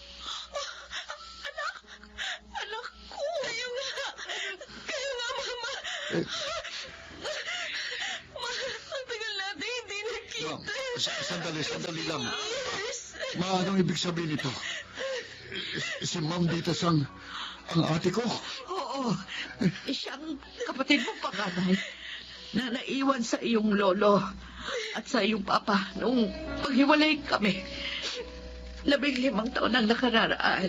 Anak ko. Kayo nga. Kayo nga, mama. Ang tagal natin hindi nakita. Sandali lang. Yes. Ma, anong ibig sabihin nito? Si Ma'am Titas ang ate ko. Oo. Siyang kapatid mo panganay na naiwan sa iyong lolo at sa iyong papa nung paghiwalay kami. 15 taon ang nakararaan.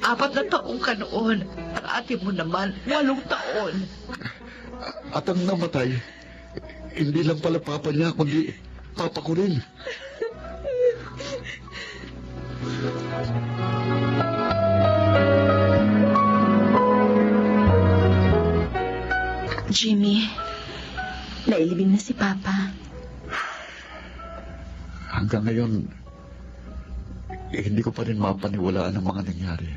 4 na taong ka noon. Ang ate mo naman, 8 taon. At ang namatay, hindi lang pala papa niya, kundi papa ko rin. Jimmy, nailibing na si Papa. Hanggang ngayon, hindi ko pa rin mapaniwalaan ang mga nangyari.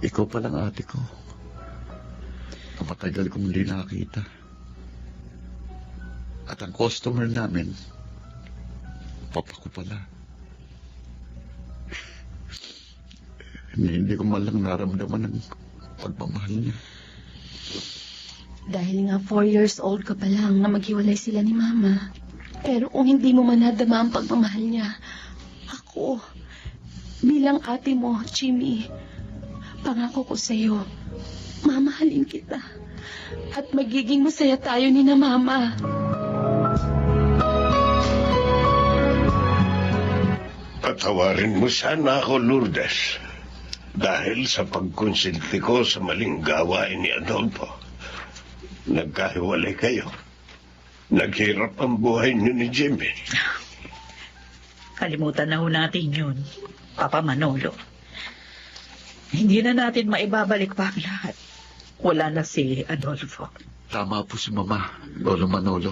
Ikaw pa lang ate ko. Ang matagal kong hindi nakita. At ang customer namin, papa ko pala. Hindi ko man lang naramdaman ng pagmamahal niya. Dahil nga 4 years old ka pa lang na maghiwalay sila ni Mama. Pero kung hindi mo man nadama ang pagmamahal niya, ako, bilang ate mo, Jimmy, pangako ko sa'yo, mamahalin kita. At magiging masaya tayo ni na Mama. Patawarin mo sana ako, Lourdes. Dahil sa pagkonsinti ko sa maling gawain ni Adolfo. Nagkahiwalay kayo. Naghirap ang buhay niyo ni Jimmy. Kalimutan na ho natin yun, Papa Manolo. Hindi na natin maibabalik pa ang lahat. Wala na si Adolfo. Tama po si Mama, Lolo Manolo.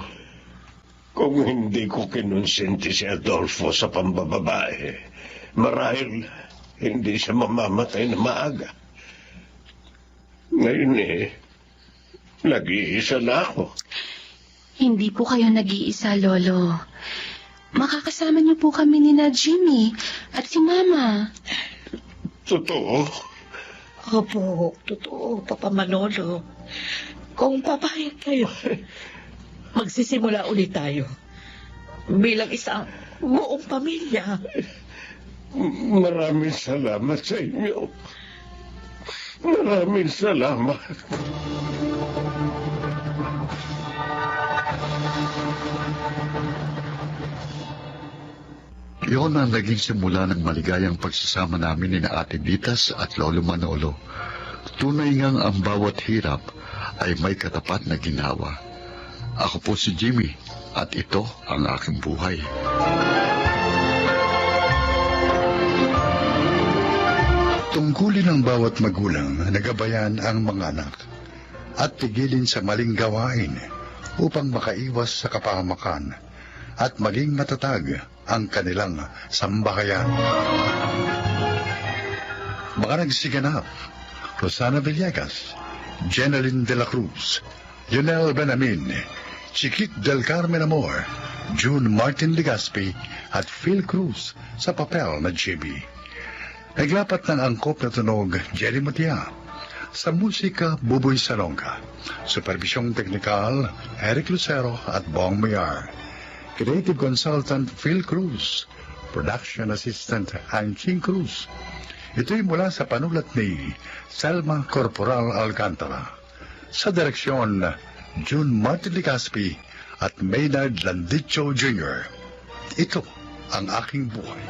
Kung hindi ko kinonsinti si Adolfo sa pambababae, marahil hindi siya mamamatay na maaga. Ngayon nag-iisa na ako. Hindi po kayo nag-iisa, Lolo. Makakasama niyo po kami ni na Jimmy at si Mama. Totoo? Opo, totoo, Papa Manolo. Kung papayag kayo, magsisimula ulit tayo. Bilang isang buong pamilya. Maraming salamat sa inyo. Maraming salamat. Iyon ang naging simula ng maligayang pagsasama namin ni na Ate Ditas at Lolo Manolo. Tunay ngang ang bawat hirap ay may katapat na ginawa. Ako po si Jimmy at ito ang aking buhay. Tungkulin ng bawat magulang na gabayan ang mga anak at pigilin sa maling gawain upang makaiwas sa kapahamakan at maging matatag ang kanilang sambahayan. Mga nagsiganap: Rosana Villegas, Jeneline de la Cruz, Lionel Benamin, Chiquit del Carmen Amor, June Martin Legaspi at Phil Cruz sa papel na Jimmy. Naglapat ng angkop na tunog Jerry Matia. Sa musika, Buboy Salonga. Supervisyong teknikal, Eric Lucero at Bong Mayar. Creative Consultant Phil Cruz. Production Assistant Anching Cruz. Ito'y mula sa panulat ni Selma Corporal Alcantara. Sa direksyon, June Martin Legaspi at Maynard Landicho Jr. Ito ang aking buhay.